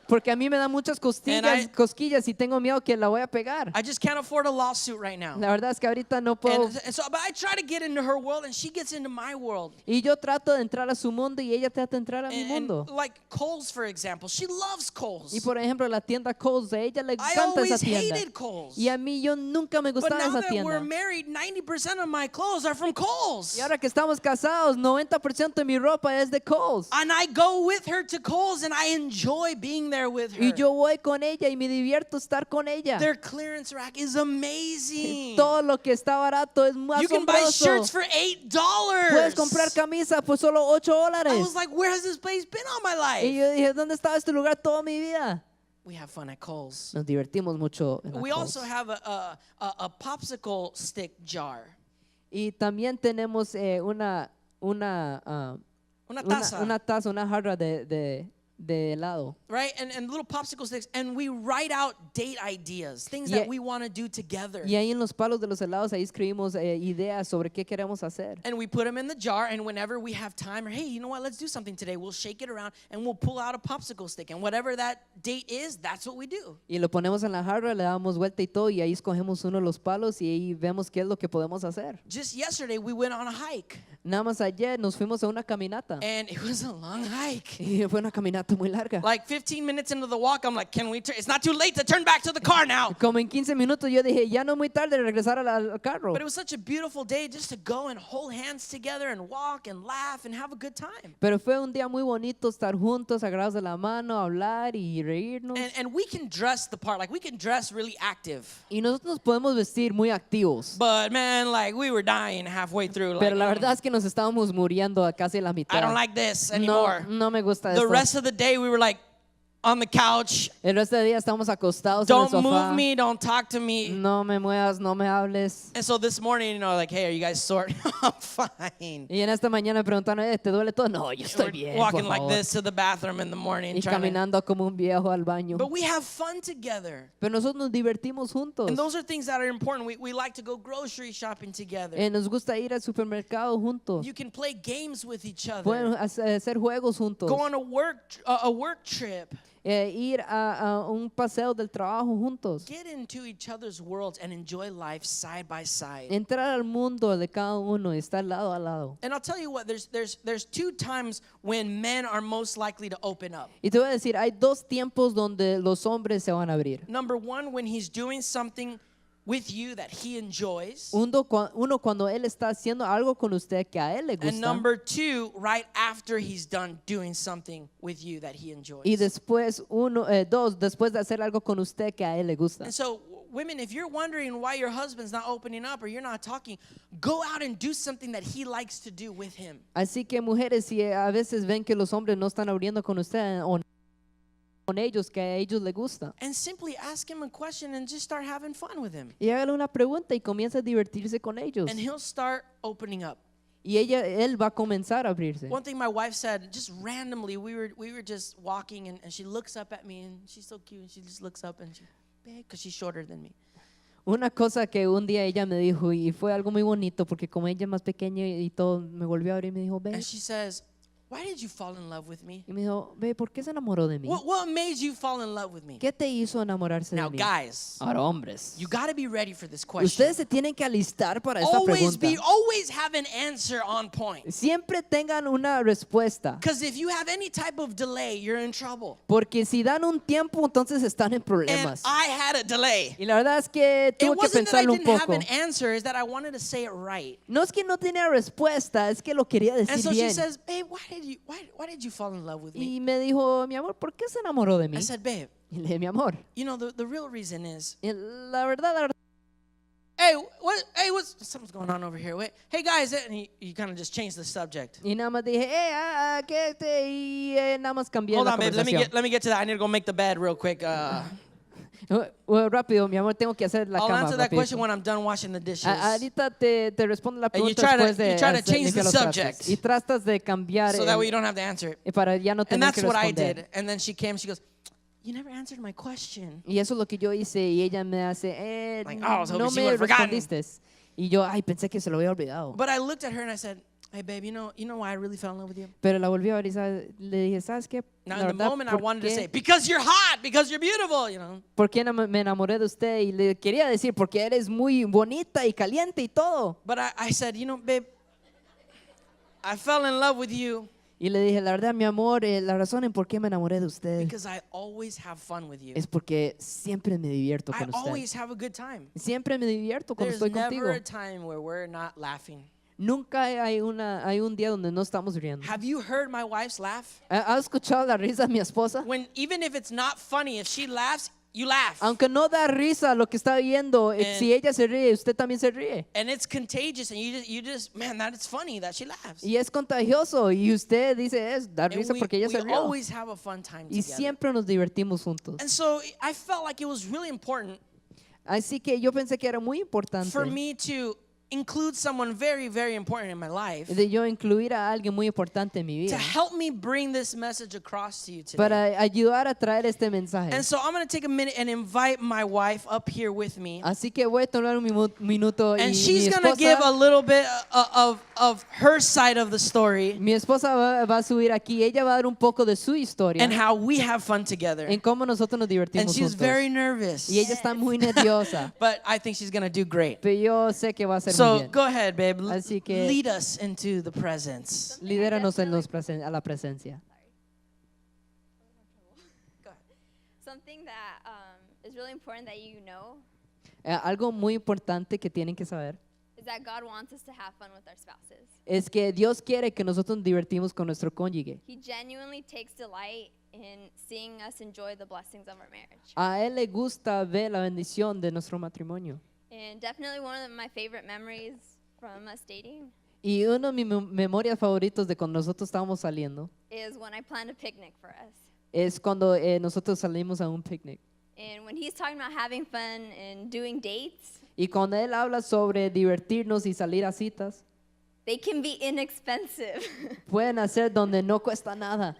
Porque a mí me da muchas cosquillas y tengo miedo que la voy a pegar. I just can't afford a lawsuit right now. La verdad es que ahorita no puedo. And so, but I try to get into her world, and she gets into my world. Y yo trato de entrar a su mundo y ella trata de entrar a mi And mundo. like Kohl's, for example, she loves Kohl's. Y por ejemplo, la tienda Kohl's, a ella le I encanta esa always tienda. hated Kohl's. Y a mí yo nunca me But gustaba now esa that we're tienda. married, 90% of my clothes are from Kohl's. Y ahora que estamos casados, 90% de mi ropa es de Kohl's. And I go with her to Kohl's, and I enjoy being there with her. Y yo voy con ella y me divierto estar con ella. Their clearance rack is amazing. Todo lo que está barato es más You can buy shirts asombroso. for $8. Puedes comprar camisa por solo $8. I was like, where has this place been all my Y life? yo dije, ¿dónde estaba este lugar toda mi vida? We have fun at Kohl's. Nos divertimos mucho en la We Kohl's. also have a popsicle stick jar. Y también tenemos Una taza. una taza, una jarra de helado. Right? And little popsicle sticks. And we write out date ideas, things Yeah. that we want to do together. Y ahí en los palos de los helados, ahí escribimos ideas sobre qué queremos hacer. And we put them in the jar, and whenever we have time, or hey, you know what, let's do something today, we'll shake it around and we'll pull out a popsicle stick. And whatever that date is, that's what we do. Y lo ponemos en la jarra, le damos vuelta y todo, y ahí escogemos uno de los palos y ahí vemos qué es lo que podemos hacer. Just yesterday, we went on a hike, Nada más ayer nos fuimos a una caminata. and it was a long hike. Y fue una caminata muy larga. Like 15 minutes into the walk, I'm like, can we turn? It's not too late to turn back to the car now. Como en 15 minutos yo dije, ya no es muy tarde de regresar al carro. But it was such a beautiful day just to go and hold hands together and walk and laugh and have a good time. Pero fue un día muy bonito estar juntos, agarrados de la mano, hablar y reírnos. And we can dress the part, like we can dress really active. Y nosotros nos podemos vestir muy activos. But man, like we were dying halfway through. Like, Pero la verdad es que nos estábamos muriendo a casi la mitad. I don't like this no, anymore. no me gusta The esto. rest of the day, we were like on the couch. El resto del día estamos acostados Don't en el sofá. move me, don't talk to me. No me muevas, no me hables. And so this morning, you know, like, hey, are you guys sore? I'm fine. Y en esta mañana me preguntaron, ¿te duele todo? No, yo estoy We're bien, walking por like favor. this to the bathroom in the morning. Y Trying to, caminando como un viejo al baño. but we have fun together. Pero nosotros nos divertimos juntos. And those are things that are important. We like to go grocery shopping together. Nos gusta ir al supermercado juntos. You can play games with each Pueden other. hacer juegos juntos. Go on a work trip. Ir a un paseo del trabajo juntos. Get into each other's worlds and enjoy life side by side. Entrar al mundo de cada uno y estar lado a lado. And I'll tell you what, there's two times when men are most likely to open up. Y te voy a decir, hay dos tiempos donde los hombres se van a abrir. Number one, when he's doing something with you that he enjoys. Uno cuando él está haciendo algo con usted que a él le And gusta. number two, right after he's done doing something with you that he enjoys. Y después, dos, después de hacer algo con usted que a él le gusta. And so, women, if you're wondering why your husband's not opening up or you're not talking, go out and do something that he likes to do with him. Así que mujeres, si a veces ven que los hombres no están abriendo con usted o con ellos que a ellos les gusta. And simply ask him a question and just start having fun with him. Y hágale una pregunta y comienza a divertirse con ellos. And he'll start opening up. Y él va a comenzar a abrirse. One thing my wife said, just randomly, we were just walking and she looks up at me and she's so cute and she just looks up and she, babe, because she's shorter than me. Una cosa que un día ella me dijo y fue algo muy bonito porque como ella es más pequeña y todo, me volvió a abrir y me dijo, ve, And she says, why did you fall in love with me? Y me dijo, ve, ¿por qué se enamoró de mí? What made you fall in love with me? ¿Qué te hizo enamorarse de Now, mí? guys, Ahora, hombres, you got to be ready for this question. ustedes se tienen que alistar para esta pregunta. Always have an answer on point. Siempre tengan una respuesta. Because if you have any type of delay, you're in trouble. Porque si dan un tiempo, entonces están en And problemas. I had a delay. Y la verdad es que It tuve que wasn't that I pensarlo un didn't have poco. an answer, is that I wanted to say it right. No es que no tenía respuesta, es que lo quería And decir so she bien. says, babe, why did you fall in love with me? Y me dijo, mi amor, ¿por qué se enamoró de mí? I said, babe, Y le dije, mi amor, you know, the real reason is, y la verdad, something's going on over here. Wait, hey guys, and you kind of just changed the subject. y nada más dije, ¿qué te? Y nada más cambié Hold la on, babe, conversación. let me get to that. I need to go make the bed real quick. Bueno, rápido, mi amor, tengo que hacer la I'll cama. answer that rapidito. question when I'm done washing the dishes. Ahorita te respondo la And you pregunta try to- después de you try to hacer- change limpiar the los trastos. subject. Y tratas de cambiar So that way you don't have to answer it. para ya no And tener that's que what I responder. did. And then she came, she goes, you never answered my question. Y eso es lo que yo hice y ella me hace, Like, oh, I was hoping no she me would've forgotten. respondiste. Y yo, ay, pensé que se lo había olvidado. But I looked at her and I said, hey, babe, you know why I really fell in love with you? Pero la volví a ver y le dije, ¿sabes qué? Now, La in the verdad, moment, I ¿por wanted to qué- say, because you're hot, because you're beautiful, you know. ¿Por qué me enamoré de usted? Y le quería decir, porque eres muy bonita y caliente y todo. But I said, you know, babe, I fell in love with you Y le dije, la verdad, mi amor, la razón en por qué me enamoré de usted because I always have fun with you. es porque siempre me divierto I con usted. always have a good time. Siempre me divierto cuando There's estoy contigo. never a time where we're not laughing. Nunca hay un día donde no estamos riendo. Have you heard my wife's laugh? ¿Has escuchado la risa de mi esposa? Even if it's not funny, if she laughs, you laugh. Aunque no da risa lo que está viendo, si ella se ríe, usted también se ríe. And it's contagious, and you just man, that it's funny that she laughs. Y es contagioso y usted dice, da And risa porque ella se we rió. always have a fun time Y together. siempre nos divertimos juntos. And so I felt like it was really important Así que yo pensé que era muy importante for me to include someone very, very important in my life de yo incluir a alguien muy importante en mi to vida help me bring this message across to you today. para ayudar a traer este mensaje. And so I'm going to take a minute and invite my wife up here with me. Así que voy a tomar un minuto y And mi she's going to give a esposa, little bit of her side of the story mi esposa va a subir aquí. Ella va a dar un poco de su historia and how we have fun together. en cómo nosotros nos And divertimos she's juntos. very nervous. Y ella está muy nerviosa, But I think she's going to do great. pero yo sé que va a ser muy So bien. go ahead, babe. Así que- Lead us into the presence. Lidéranos a la presencia. Something that is really important that you know Algo muy importante que tienen que saber is that God wants us to have fun with our spouses. es que Dios quiere que nosotros nos divertimos con nuestro cónyuge. He genuinely takes delight in seeing us enjoy the blessings of our marriage. A Él le gusta ver la bendición de nuestro matrimonio. And definitely one of my favorite memories from us dating Y uno de mis memorias favoritos de cuando nosotros estábamos saliendo is when I planned a picnic for us. es cuando nosotros salimos a un picnic. And when he's talking about having fun and doing dates, Y cuando Él habla sobre divertirnos y salir a citas, they can be inexpensive. pueden hacer donde no cuesta nada.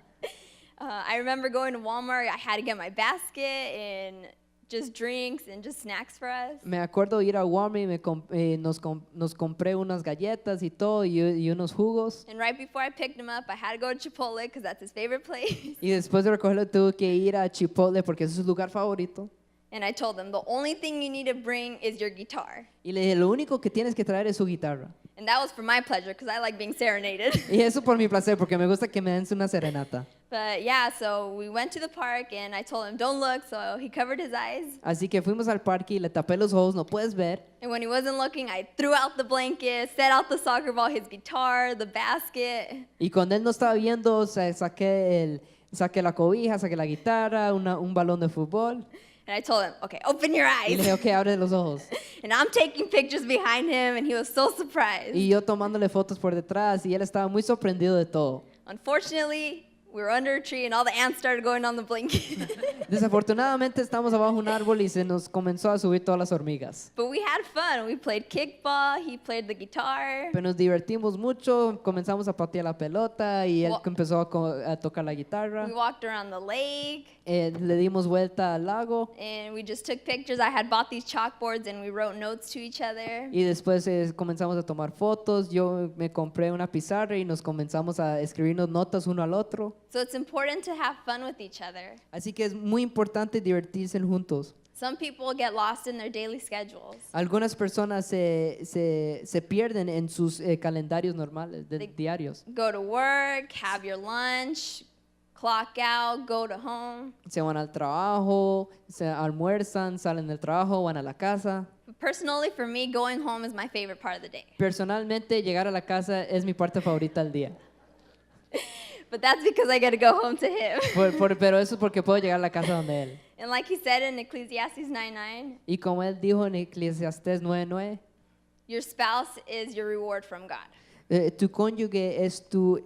I remember going to Walmart. I had to get my basket and just drinks and just snacks for us. Me acuerdo ir a Walmart y nos compré unas galletas y todo y unos jugos. And right before I picked him up, I had to go to Chipotle because that's his favorite place. Y después de recogerlo tuve que ir a Chipotle porque ese es su lugar favorito. And I told him, the only thing you need to bring is your guitar. Y le dije, lo único que tienes que traer es su guitarra. And that was for my pleasure because I like being serenaded. Y eso por mi placer, porque me gusta que me den una serenata. But yeah, so we went to the park and I told him, don't look. So he covered his eyes. Así que fuimos al parque y le tapé los ojos, no puedes ver. And when he wasn't looking, I threw out the blanket, set out the soccer ball, his guitar, the basket. Y cuando él no estaba viendo, saqué la cobija, saqué la guitarra, un balón de fútbol. And I told him, okay, open your Y le dije, eyes. ok, abre los ojos. And I'm taking pictures behind him and he was so surprised. Y yo tomándole fotos por detrás y él estaba muy sorprendido de todo. Unfortunately, we were under a tree and all the ants started going on the blanket. Desafortunadamente estamos abajo de un árbol y se nos comenzó a subir todas las hormigas. But we had fun. We played kickball. He played the guitar. Pero nos divertimos mucho, comenzamos a patear la pelota y él Wa- empezó a tocar la guitarra. We walked around the lake Le dimos vuelta al lago and we just took pictures. I had bought these chalkboards and we wrote notes to each other. y después comenzamos a tomar fotos. Yo me compré una pizarra y nos comenzamos a escribirnos notas uno al otro. So it's important to have fun with each other. Así que es muy importante divertirse juntos. Some people get lost in their daily schedules. Algunas personas se pierden en sus calendarios normales, diarios. Go to work, have your lunch, clock out, go to home. Se van al trabajo, se almuerzan, salen del trabajo, van a la casa. But personally, for me, going home is my favorite part of the day. Personalmente, llegar a la casa es mi parte favorita del día. But that's because I get to go home to him. Pero eso es porque puedo llegar a la casa donde él. And like he said in Ecclesiastes 9:9, Y como él dijo en Eclesiastés 9:9, your spouse is your reward from God. Tu cónyuge es tu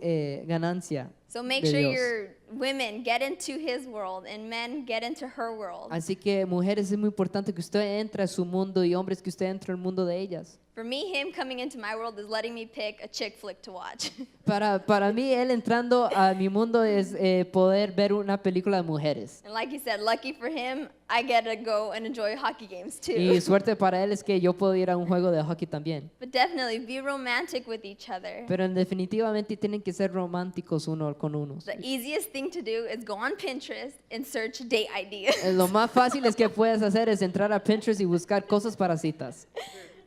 ganancia So make de sure Dios. your women get into his world and men get into her world. Así que mujeres es muy importante que usted entre a su mundo y hombres que usted entre al mundo de ellas. For me, him coming into my world is letting me pick a chick flick to watch. Para mí, él entrando a mi mundo es poder ver una película de mujeres. And like he said, lucky for him, I get to go and enjoy hockey games too. Y suerte para él es que yo puedo ir a un juego de hockey también. But definitely be romantic with each other. Pero definitivamente tienen que ser románticos uno con unos. The easiest thing to do is go on Pinterest and search date ideas. Lo más fácil es que puedes hacer es entrar a Pinterest y buscar cosas para citas.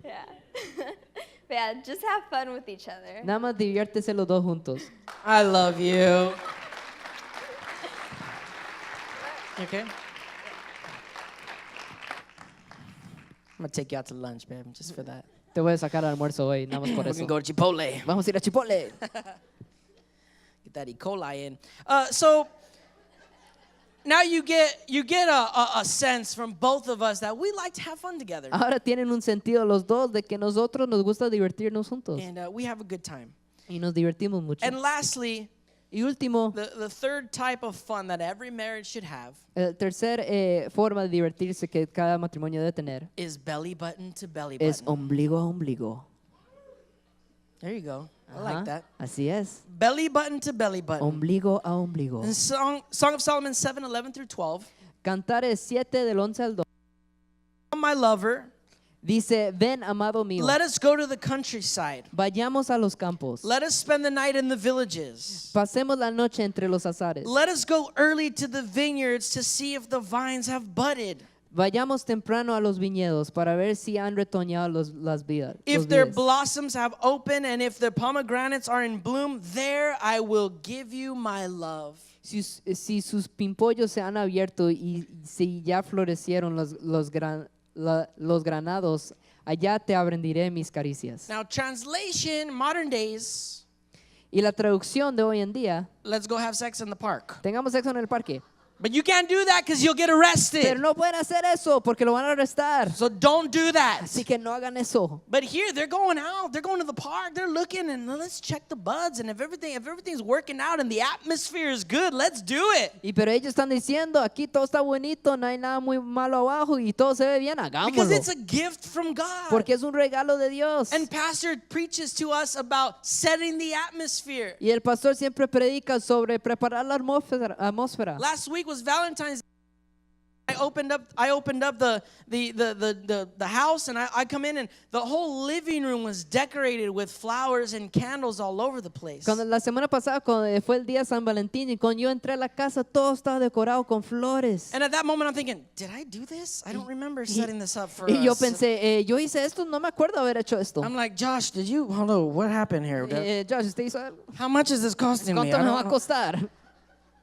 Yeah. But yeah, just have fun with each other. Nada más diviértese los dos juntos. I love you. You okay? I'm gonna take you out to lunch, babe, just for that. Te voy a sacar al almuerzo hoy, nada más por We're eso. gonna go to Chipotle. Vamos a ir a Chipotle. Get that E. coli in. So now you get a sense from both of us that we like to have fun together, Ahora tienen un sentido los dos de que nosotros nos gusta divertirnos juntos. and we have a good time. Y nos divertimos mucho. And lastly, Y último, the third type of fun that every marriage should have el tercer forma de divertirse que cada matrimonio debe tener is belly button to belly es button. ombligo a ombligo. There you go. I Ajá, like that. Así es. Belly button to belly button. Ombligo a ombligo. In Song of Solomon 7:11 through 12. Cantares 7 del 11 al 2. My lover, Dice, ven, amado mío, let us go to the countryside. vayamos a los campos. Let us spend the night in the villages. Pasemos la noche entre los azares. Let us go early to the vineyards to see if the vines have budded. Vayamos temprano a los viñedos para ver si han retoñado las vidas. If their blossoms have opened and if their pomegranates are in bloom, there I will give you my love. Si sus pimpollos se han abierto y si ya florecieron los granados, allá te abrendiré mis caricias. Now, translation, modern days, Y la traducción de hoy en día, let's go have sex in the park. tengamos sexo en el parque. But you can't do that because you'll get Pero arrested. no pueden hacer eso porque lo van a arrestar. So don't do that. Así que no hagan eso. But here they're going out, they're going to the park, they're looking, and let's check the buds. And if everything's working out and the atmosphere is good, let's do it. Pero ellos están diciendo, aquí todo está bonito, no hay nada muy malo abajo y todo se ve bien, Because hagámoslo. it's a gift from God. Porque es un regalo de Dios. And Pastor preaches to us about setting the atmosphere. Y el pastor siempre predica sobre preparar la atmósfera. Last week was Valentine's Day. I opened up the house, and I come in, and the whole living room was decorated with flowers and candles all over the place. Cuando la semana pasada, cuando fue el día de San Valentín y cuando yo entré a la casa, todo estaba decorado con flores. And at that moment I'm thinking, did I do this? I don't remember setting this up for Y yo us. pensé, yo hice esto, no me acuerdo haber hecho esto. I'm like, Josh, hello, what happened here? Josh, ¿usted hizo algo? How much is this costing me? ¿Cuánto me va a costar?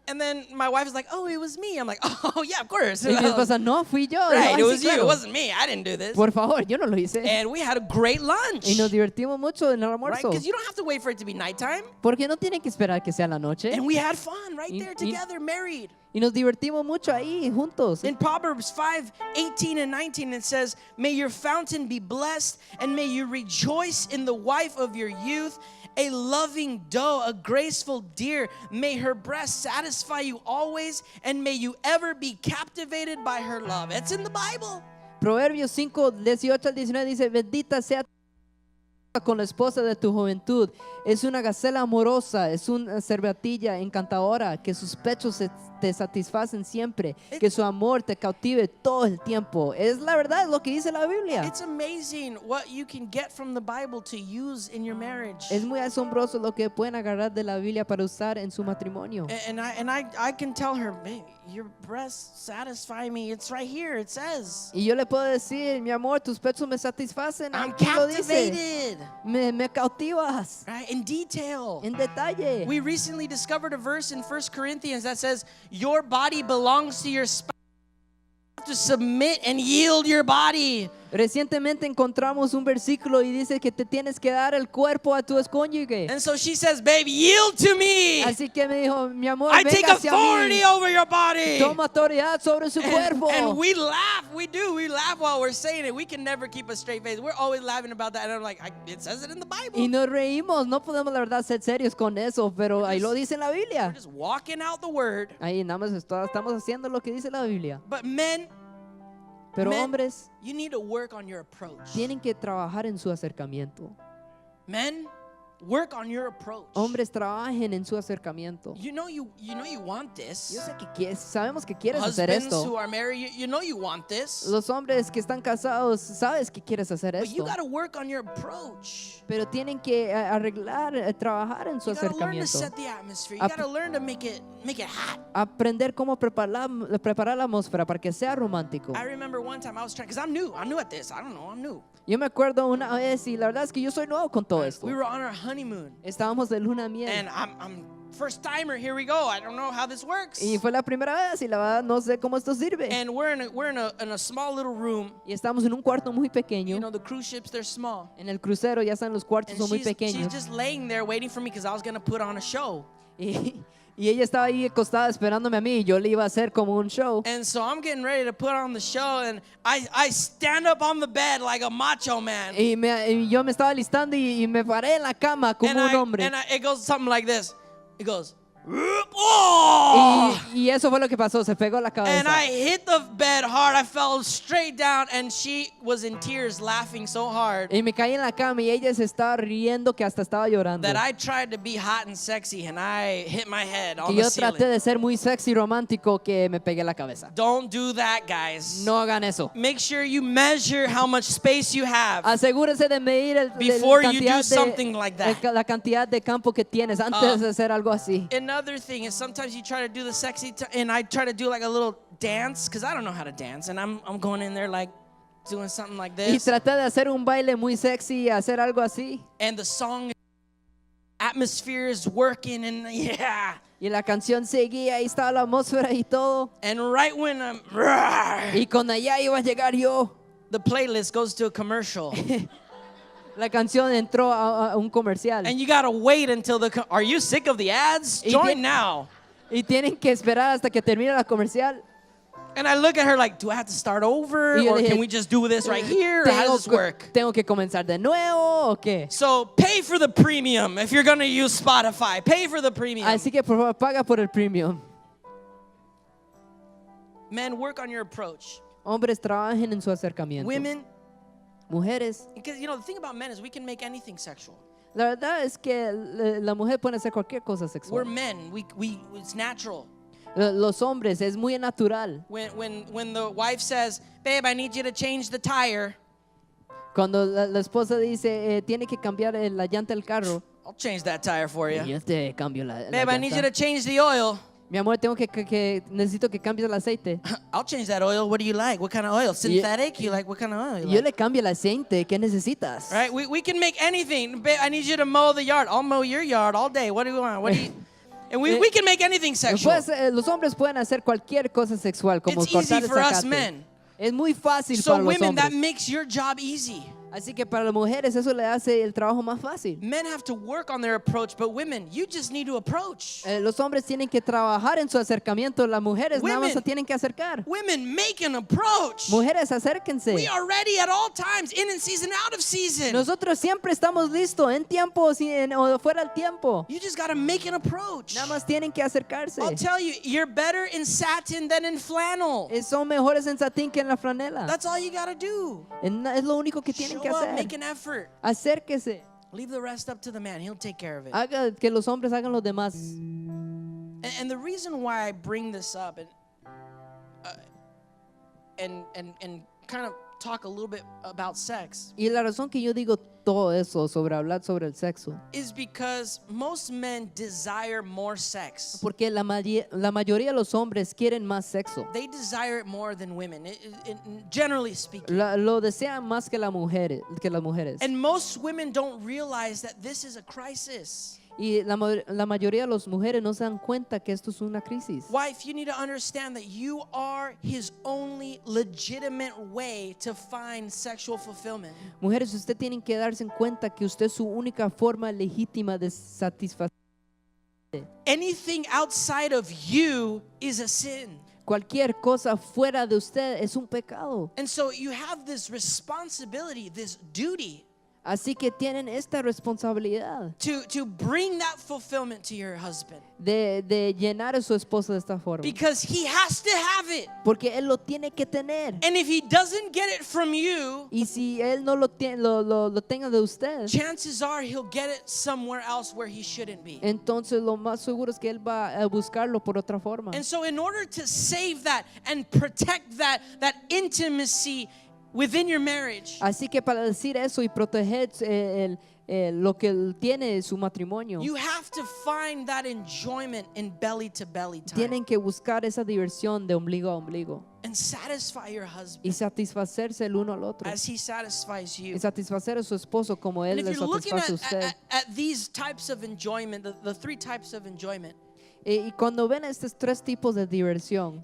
And then my wife is like, oh, it was me. I'm like, oh, yeah, of course. Y mi esposa, no, fui yo. Right, Ay, it sí, was you. claro. It wasn't me. I didn't do this. Por favor, yo no lo hice. And we had a great lunch. Y nos divertimos mucho en el Right? almuerzo. Because you don't have to wait for it to be nighttime. Porque no tienen que esperar que sea la noche. And we had fun right Y- there y- together, married. Y nos divertimos mucho ahí, juntos. In Proverbs 5:18 and 19, it says, may your fountain be blessed, and may you rejoice in the wife of your youth, a loving doe, a graceful deer. May her breast satisfy you always, and may you ever be captivated by her love. It's in the Bible. Proverbios 5:18-19 dice, bendita sea con la esposa de tu juventud. Es una gacela amorosa, es una cervatilla encantadora, que sus pechos te satisfacen siempre, que su amor te cautive todo el tiempo. Es la verdad lo que dice la Biblia. It's amazing what you can get from the Bible to use in your marriage. Es muy asombroso lo que pueden agarrar de la Biblia para usar en su matrimonio. And I can tell her, babe, your breasts satisfy me. It's right here. It says. Y yo le puedo decir, mi amor, tus pechos me satisfacen. I'm Aquí lo dice. captivated. Me cautivas Right? In detail. en detalle. We recently discovered a verse in 1 Corinthians that says, your body belongs to your spouse. You have to submit and yield your body. Recientemente encontramos un versículo y dice que te tienes que dar el cuerpo a tu cónyuge. And so she says, babe, yield to me. Así que me dijo, mi amor, I take venga hacia authority mí. over your body. Toma autoridad sobre su cuerpo. And we laugh. We do. We laugh while we're saying it. We can never keep a straight face. We're always laughing about that. And I'm like, it says it in the Bible. Y nos reímos, no podemos la verdad ser serios con eso, pero ahí lo dice en la We're Biblia. just walking out the word. Ahí nada más estamos haciendo lo que dice la Biblia. But men, Pero Men, hombres you need to work on your approach. tienen que trabajar en su acercamiento. Men, work on your approach. Hombres trabajen en su acercamiento. You know you want this. Yo sé que sabemos que quieres hacer Husbands who esto. are married, you know you want this. Los hombres que están casados, sabes que quieres hacer But you esto. got to work on your approach. Pero tienen que arreglar, trabajar en su You got to learn to acercamiento. set the atmosphere. You got to learn to make it hot. Aprender cómo preparar la atmósfera para que sea romántico. I remember one time I was trying, because I'm new at this. I don't know, I'm new. Yo me acuerdo una vez y la verdad es que yo soy nuevo con todo esto. We were on our honeymoon, Estábamos de luna de miel and I'm first timer. Here we go. I don't know how this works. y fue la primera vez y la verdad no sé cómo esto sirve. And we're in a small little room. Y estamos en un cuarto muy You pequeño. know, the cruise ships, they're small. En el crucero ya están los cuartos And son muy she's pequeños. just laying there waiting for me because I was going to put on a show. Y ella estaba ahí acostada esperándome a mí y yo le iba a hacer como un show. And so I'm getting ready to put on the show, and I stand up on the bed like a macho man. Y yo me estaba listando y me paré en la cama como And un hombre. it goes something like this. It goes, oh! Y eso fue lo que pasó, se pegó la And cabeza. I hit the bed hard. I fell straight down, and she was in tears, laughing so hard Y me caí en la cama y ella se estaba riendo que hasta estaba llorando. that I tried to be hot and sexy, and I hit my head on Que the yo traté ceiling. de ser muy sexy y romántico que me pegué la cabeza. Don't do that, guys. No hagan eso. Make sure you measure how much space you have. Asegúrese de medir Before you do something like that. la cantidad de campo que tienes antes de hacer algo así. Another thing is sometimes you try to do the sexy, and I try to do like a little dance because I don't know how to dance, and I'm going in there like doing something like Y this, traté de hacer un baile muy sexy, hacer algo así. and the song atmosphere is working, and yeah, Y la canción seguía, ahí estaba la atmósfera y todo. and right when Y cuando allá iba a llegar yo, the playlist goes to a commercial, la canción entró a un comercial. and you gotta wait until are you sick of the ads? Y Join ti- now. Y tienen que esperar hasta que termine la comercial. And I look at her like, do I have to start over, Y yo or dije, can we just do this right here? Or how does this work? Tengo que comenzar de nuevo o qué? So pay for the premium if you're gonna use Spotify. Pay for the premium. Así que por favor paga por el premium. Men, work on your approach. Hombres trabajen en su acercamiento. Women, Mujeres, because you know the thing about men is we can make anything sexual. la verdad es que la mujer puede hacer cualquier cosa We're sexual. men. We it's natural. Los hombres es muy natural. When the wife says, "Babe, I need you to change the tire," Cuando la esposa dice tiene que cambiar la llanta del carro, I'll change that tire for you. yo te cambio la Babe, I need you llanta. to change the oil. Mi amor, necesito que cambies el aceite. I'll change that oil. What do you like? What kind of oil? Synthetic? You like what kind of oil? You Yo like? le cambio el aceite. ¿Qué necesitas? Right? We can make anything. Babe, I need you to mow the yard. I'll mow your yard all day. What do you want? What do you? And we can make anything sexual. Los hombres pueden hacer cualquier cosa sexual, como It's easy cortar el for us zacate. men. Es muy fácil So para los women, that hombres. makes your job easy. Así que para las mujeres eso le hace el trabajo más fácil. Men have to work on their approach, but women, you just need to approach. Los hombres tienen que trabajar en su acercamiento, las mujeres nada más se Women. tienen que acercar. Women, make an approach. Mujeres, acérquense. We are ready at all times, in season, out of season. Nosotros siempre estamos listos, en tiempo o fuera del tiempo. You just got to make an approach. Nada más tienen que acercarse. I'll tell you, you're better in satin than in flannel. Son mejores en satín que en la franela. That's all you got to do. Es lo único que tienen Show que up, hacer. make an effort. Acérquese. Leave the rest up to the man. He'll take care of it. Haga que los hombres hagan los demás. And the reason why I bring this up and kind of talk a little bit about sex Y la razón que yo digo todo eso sobre hablar sobre el sexo, is because most men desire more sex. porque la mayoría de los hombres quieren más sexo. They desire it more than women, generally speaking. Lo desean más que las mujeres. And most women don't realize that this is a crisis. Y la mayoría de las mujeres no se dan cuenta que esto es una crisis. Wife, you need to understand that you are his only legitimate way to find sexual fulfillment. Mujeres, usted tienen que darse en cuenta que usted es su única forma legítima de satisfacer. Anything outside of you is a sin. Cualquier cosa fuera de usted es un pecado. And so you have this responsibility, this duty Así que tienen esta responsabilidad to bring that fulfillment to your husband. de llenar a su esposa de esta forma. Because he has to have it. Porque él lo tiene que tener. And if he doesn't get it from you, Y si él no lo tenga de usted, chances are he'll get it somewhere else where he shouldn't be. entonces lo más seguro es que él va a buscarlo por otra forma. And so in order to save that and protect that intimacy within your marriage, Así que para decir eso y proteger lo que él tiene su matrimonio, you have to find that enjoyment in belly to belly time tienen que buscar esa diversión de ombligo a ombligo and satisfy your husband y satisfacerse el uno al otro as he satisfies you. y satisfacer a su esposo como And él if le you're looking satisface a usted. at these types of enjoyment, the three types of enjoyment, Y cuando ven estos tres tipos de diversión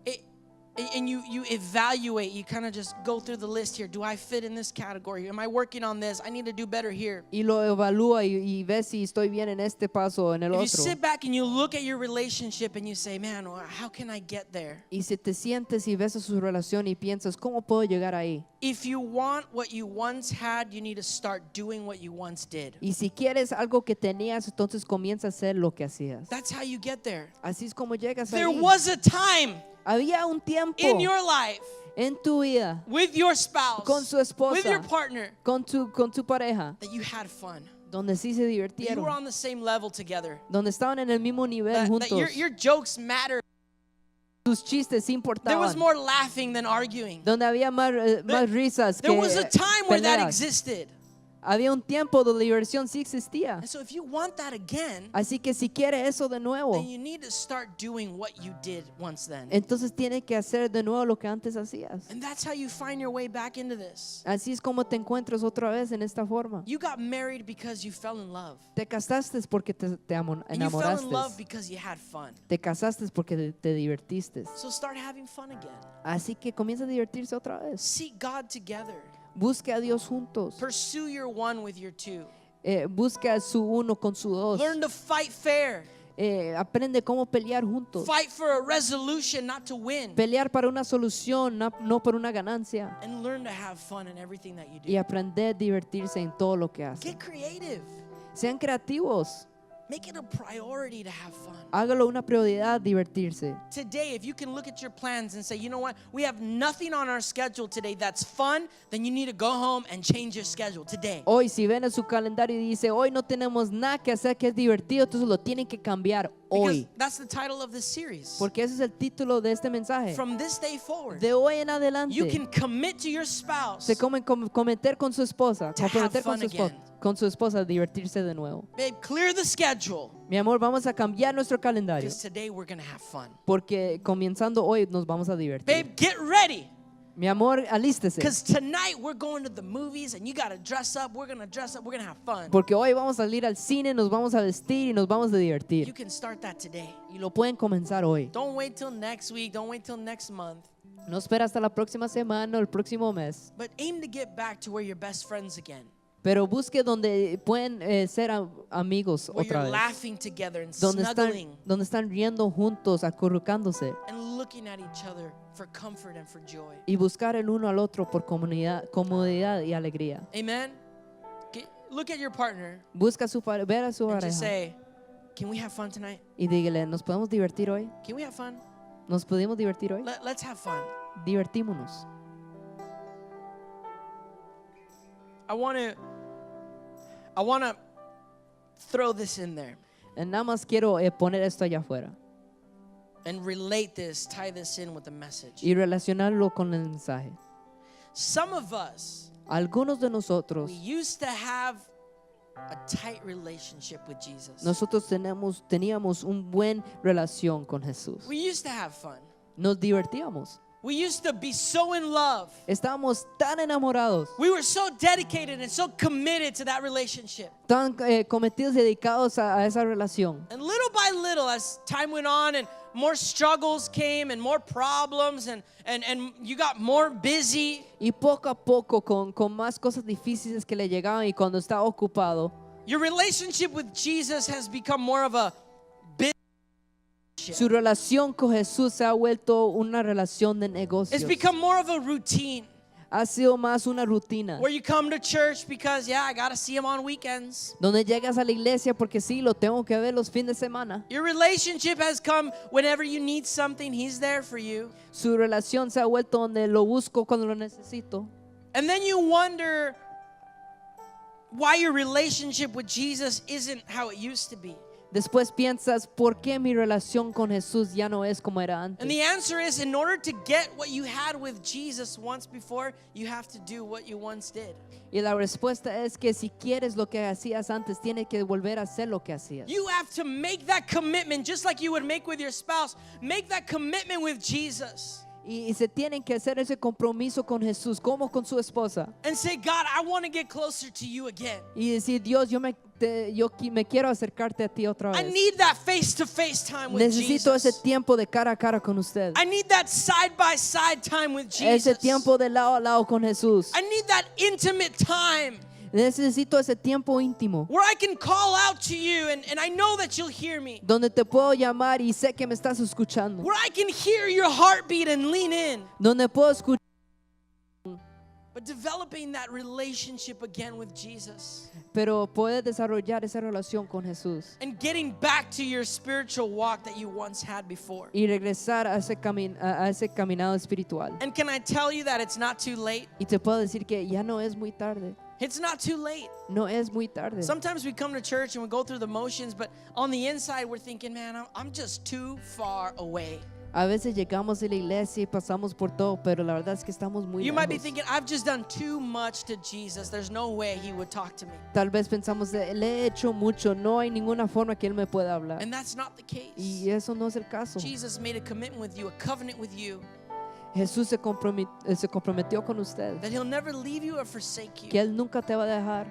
and you evaluate, you kind of just go through the list here. Do I fit in this category? Am I working on this? I need to do better here. y lo evalúa y ve si estoy bien en este paso o en el If you otro. sit back and you look at your relationship and you say, man, how can I get there? Y si te sientes y ves a su relación y piensas, ¿cómo puedo llegar ahí? If you want what you once had, you need to start doing what you once did. Y si quieres algo que tenías, entonces comienza a hacer lo que hacías. That's how you get there. Así es como llegas There ahí. was a time Había un tiempo in your life en tu vida with your spouse, con su esposa, with your partner, con tu pareja, that you had fun. donde sí se That you divirtieron, were on the same level together. donde estaban en el mismo nivel That juntos, your jokes mattered. tus chistes There was importaban, more laughing than arguing. donde había más risas There que was a time where that peleas. existed. Había un tiempo donde la diversión sí existía. And so if you want that again, Así que si quiere eso de nuevo, then you need to start doing what you did once then. entonces tiene que hacer de nuevo lo que antes hacías. And that's how you find your way back into this. Así es como te encuentras otra vez en esta forma. You got married because you fell in love. Te casaste porque te And you fell in love enamoraste. because you had fun. Te casaste porque te divertiste. So start having fun again. Así que comienza a divertirse otra vez. Seek God together. Busque a Dios juntos. Pursue your one with your two. Busque a su uno con su dos. Learn to fight fair. Aprende cómo pelear juntos. Fight for a resolution, not to win. Pelear para una solución, no por una ganancia. And learn to have fun in everything that you Y do. aprender a divertirse en todo lo que hacen. Get creative. Sean creativos. Make it a priority to have fun. Hágalo una prioridad divertirse. Today, if you can look at your plans and say, you know what, we have nothing on our schedule today that's fun, then you need to go home and change your schedule today. Hoy, si ven en su calendario y dice, hoy no tenemos nada que hacer que es divertido, entonces lo tienen que cambiar Because hoy. that's the title of this series. Porque ese es el título de este mensaje. From this day forward, De hoy en you adelante, can commit to your spouse. se comprometer con su esposa, To have comprometer fun again. con su esposa a divertirse de nuevo. Babe, clear the schedule. Mi amor, vamos a cambiar nuestro calendario. Because today we're going to have fun. Porque comenzando hoy nos vamos a divertir. Babe, get ready. Mi amor, alístese. Because tonight we're going to the movies and you got to dress up. We're going to dress up. We're going to have fun. Porque hoy vamos a salir al cine, nos vamos a vestir y nos vamos a You divertir. can start that today. Y lo pueden comenzar hoy. Don't wait till next week. Don't wait till next month. No espera hasta la próxima semana o el próximo mes, but aim to get back to where you're best friends again, pero busque donde pueden ser amigos where otra you're vez. laughing together and Donde snuggling están riendo juntos, acurrucándose and looking at each other for comfort and for joy. y buscar el uno al otro por comodidad y alegría. Amen. Look at your partner Busca ver a su and just pareja say, "Can we have fun tonight? y dígale, ¿nos podemos divertir hoy? Can we have fun? ¿Nos podemos divertir hoy? Let's have fun." Divertímonos. I want to throw this in there Nada más quiero poner esto allá afuera and relate this, tie this in with the message. y relacionarlo con el mensaje. Some of us, Algunos de nosotros, we used to have a tight relationship with Jesus. nosotros teníamos un buen relación con Jesús. We used to have fun. Nos divertíamos. We used to be so in love. Estábamos tan enamorados, We were so dedicated and so committed to that relationship. tan cometidos y dedicados a esa relación. And little by little, as time went on and more struggles came and more problems and you got more busy, Y poco a poco, con más cosas difíciles que le llegaban y cuando estaba ocupado, your relationship with Jesus has become more of a business. su relación con Jesús se ha vuelto una relación de negocios. It's become more of a routine Ha sido más una rutina. where you come to church because, yeah, I got to see him on weekends. Donde llegas a la iglesia porque sí, lo tengo que ver los fines de semana. Your relationship has come whenever you need something, he's there for you. Su relación se ha vuelto donde lo busco cuando lo necesito. And then you wonder why your relationship with Jesus isn't how it used to be. Después piensas, ¿por qué mi relación con Jesús ya no es como era antes? And the answer is, in order to get what you had with Jesus once before, you have to do what you once did. Y la respuesta es que si quieres lo que hacías antes, tienes que volver a hacer lo que hacías. You have to make that commitment just like you would make with your spouse. Make that commitment with Jesus. Y se tienen que hacer ese compromiso con Jesús, como con su esposa. And say, God, I want to get closer to you again. Y decir, Dios, yo me quiero acercarte a ti otra I vez. need that face-to-face time with Necesito ese Jesus. tiempo de cara a cara con usted. I need that side-by-side time with Ese Jesus. tiempo de lado a lado con Jesús. I need that intimate time Necesito ese tiempo íntimo. where I can call out to you and I know that you'll hear me. Donde te puedo llamar y sé que me estás escuchando. Where I can hear your heartbeat and lean in. Donde puedo escuchar. But developing that relationship again with Jesus Pero puedes desarrollar esa relación con Jesús. and getting back to your spiritual walk that you once had before. Y regresar a ese caminado espiritual. And can I tell you that it's not too late? Y te puedo decir que ya no es muy tarde. It's not too late. No es muy tarde. Sometimes we come to church and we go through the motions, but on the inside we're thinking, man, I'm just too far away. A veces llegamos a la iglesia y pasamos por todo, pero la verdad es que estamos muy You might be lejos. thinking, I've just done too much to Jesus. There's no way he would talk to me. Tal vez pensamos, le he hecho mucho, no hay ninguna forma que Él me pueda hablar. And that's not the case. Y eso no es el caso. Jesus made a commitment with you, a covenant with you, Jesús se comprometió con usted, that he'll never leave you or forsake you. que Él nunca te va a dejar.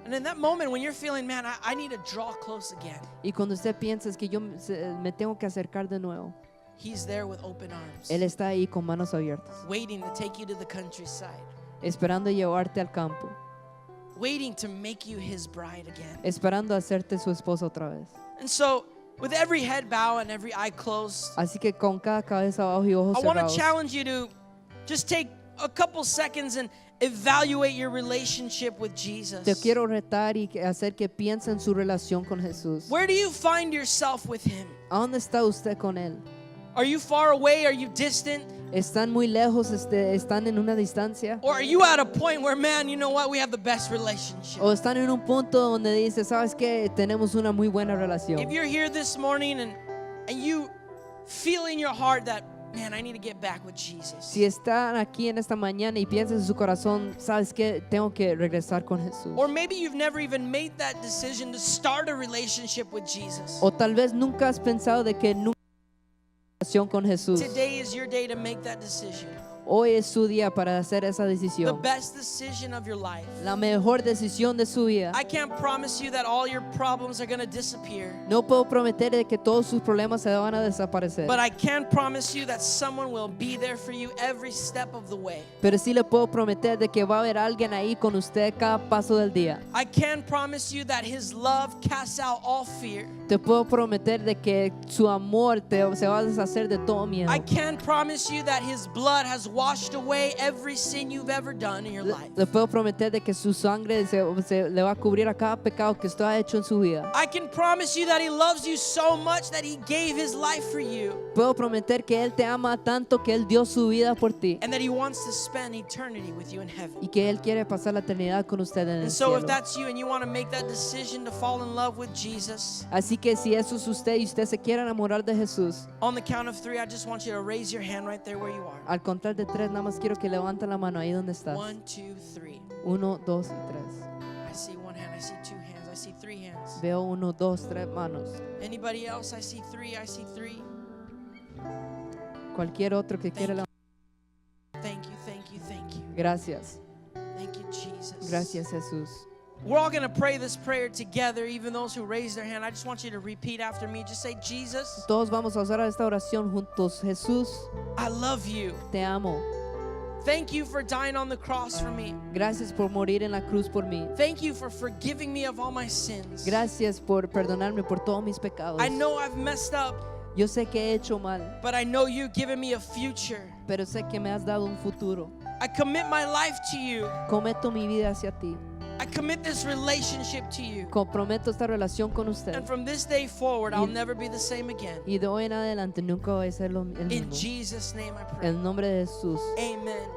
And in that moment when you're feeling, man, I need to draw close again, Y cuando usted piensa es que yo me tengo que acercar de nuevo, he's there with open arms, Él está ahí con manos abiertas, waiting to take you to the countryside, esperando llevarte al campo, waiting to make you his bride again. esperando hacerte su esposa otra vez. And so, with every head bow and every eye closed, Así que con cada cabeza abajo y ojos I want to cerrados, challenge you to just take a couple seconds and evaluate your relationship with Jesus. te quiero retar y hacer que piense en su relación con Jesús. Where do you find yourself with him? ¿A dónde está usted con Él? Are you far away? Are you distant? ¿Están muy lejos? ¿Están en una distancia? Or are you at a point where, man, you know what? We have the best relationship. ¿O están en un punto donde dice, sabes que tenemos una muy buena relación? If you're here this morning and you feel in your heart that, man, I need to get back with Jesus. Si están aquí en esta mañana y piensas en su corazón, sabes que tengo que regresar con Jesús. Or maybe you've never even made that decision to start a relationship with Jesus. O tal vez nunca has pensado de que nunca has relación con Jesús. Today is your day to make that decision. Hoy es su día para hacer esa The decisión. best decision of your life. La mejor decisión de su vida. I can't promise you that all your problems are going to disappear, No puedo prometer de que todos sus problemas se van a desaparecer. but I can promise you that someone will be there for you every step of the way. Pero sí le puedo prometer de que va a haber alguien ahí con usted cada paso del día. I can promise you that his love casts out all fear. Te puedo prometer de que su amor se va a deshacer de todo miedo. I can promise you that his blood has washed away every sin you've ever done in your life. Le puedo prometer de que su sangre se le va a cubrir a cada pecado que usted ha hecho en su vida. I can promise you that he loves you so much that he gave his life for you Puedo prometer que Él te ama tanto que Él dio su vida por ti and that he wants to spend eternity with you in heaven. y que Él quiere pasar la eternidad con usted en el And so if cielo. that's you and you want to make that decision to fall in love with Jesus, Así que si eso es usted y usted se quiere enamorar de Jesús, on the count of 3, I just want you to raise your hand right there where you are. al contar de 3 nada más quiero que levante la mano ahí donde estás. 1, 2, 3. 1, 2 y 3. I see one hand, I see 2 hands, I see 3 hands. Veo 1, 2, 3 manos. Anybody else? I see 3, I see 3. Cualquier otro que quiera levantar. Thank you, thank you, thank you. Gracias. Thank you, Jesus. Gracias, Jesús. We're all going to pray this prayer together, even those who raise their hand. I just want you to repeat after me. Just say, Jesus, Todos vamos a hacer esta oración juntos. Jesús, I love you. te amo. Thank you for dying on the cross for me. Gracias por morir en la cruz por mí. Thank you for forgiving me of all my sins. Gracias por perdonarme por todos mis pecados. I know I've messed up, Yo sé que he hecho mal, but I know you've given me a future. pero sé que me has dado un futuro. I commit my life to you. Cometo mi vida hacia ti. I commit this relationship to you. Comprometo esta relación con usted. And from this day forward, I'll never be the same again. Y de hoy en adelante nunca voy a ser el In mismo. Jesus' name I pray. En el nombre de Jesús. Amen.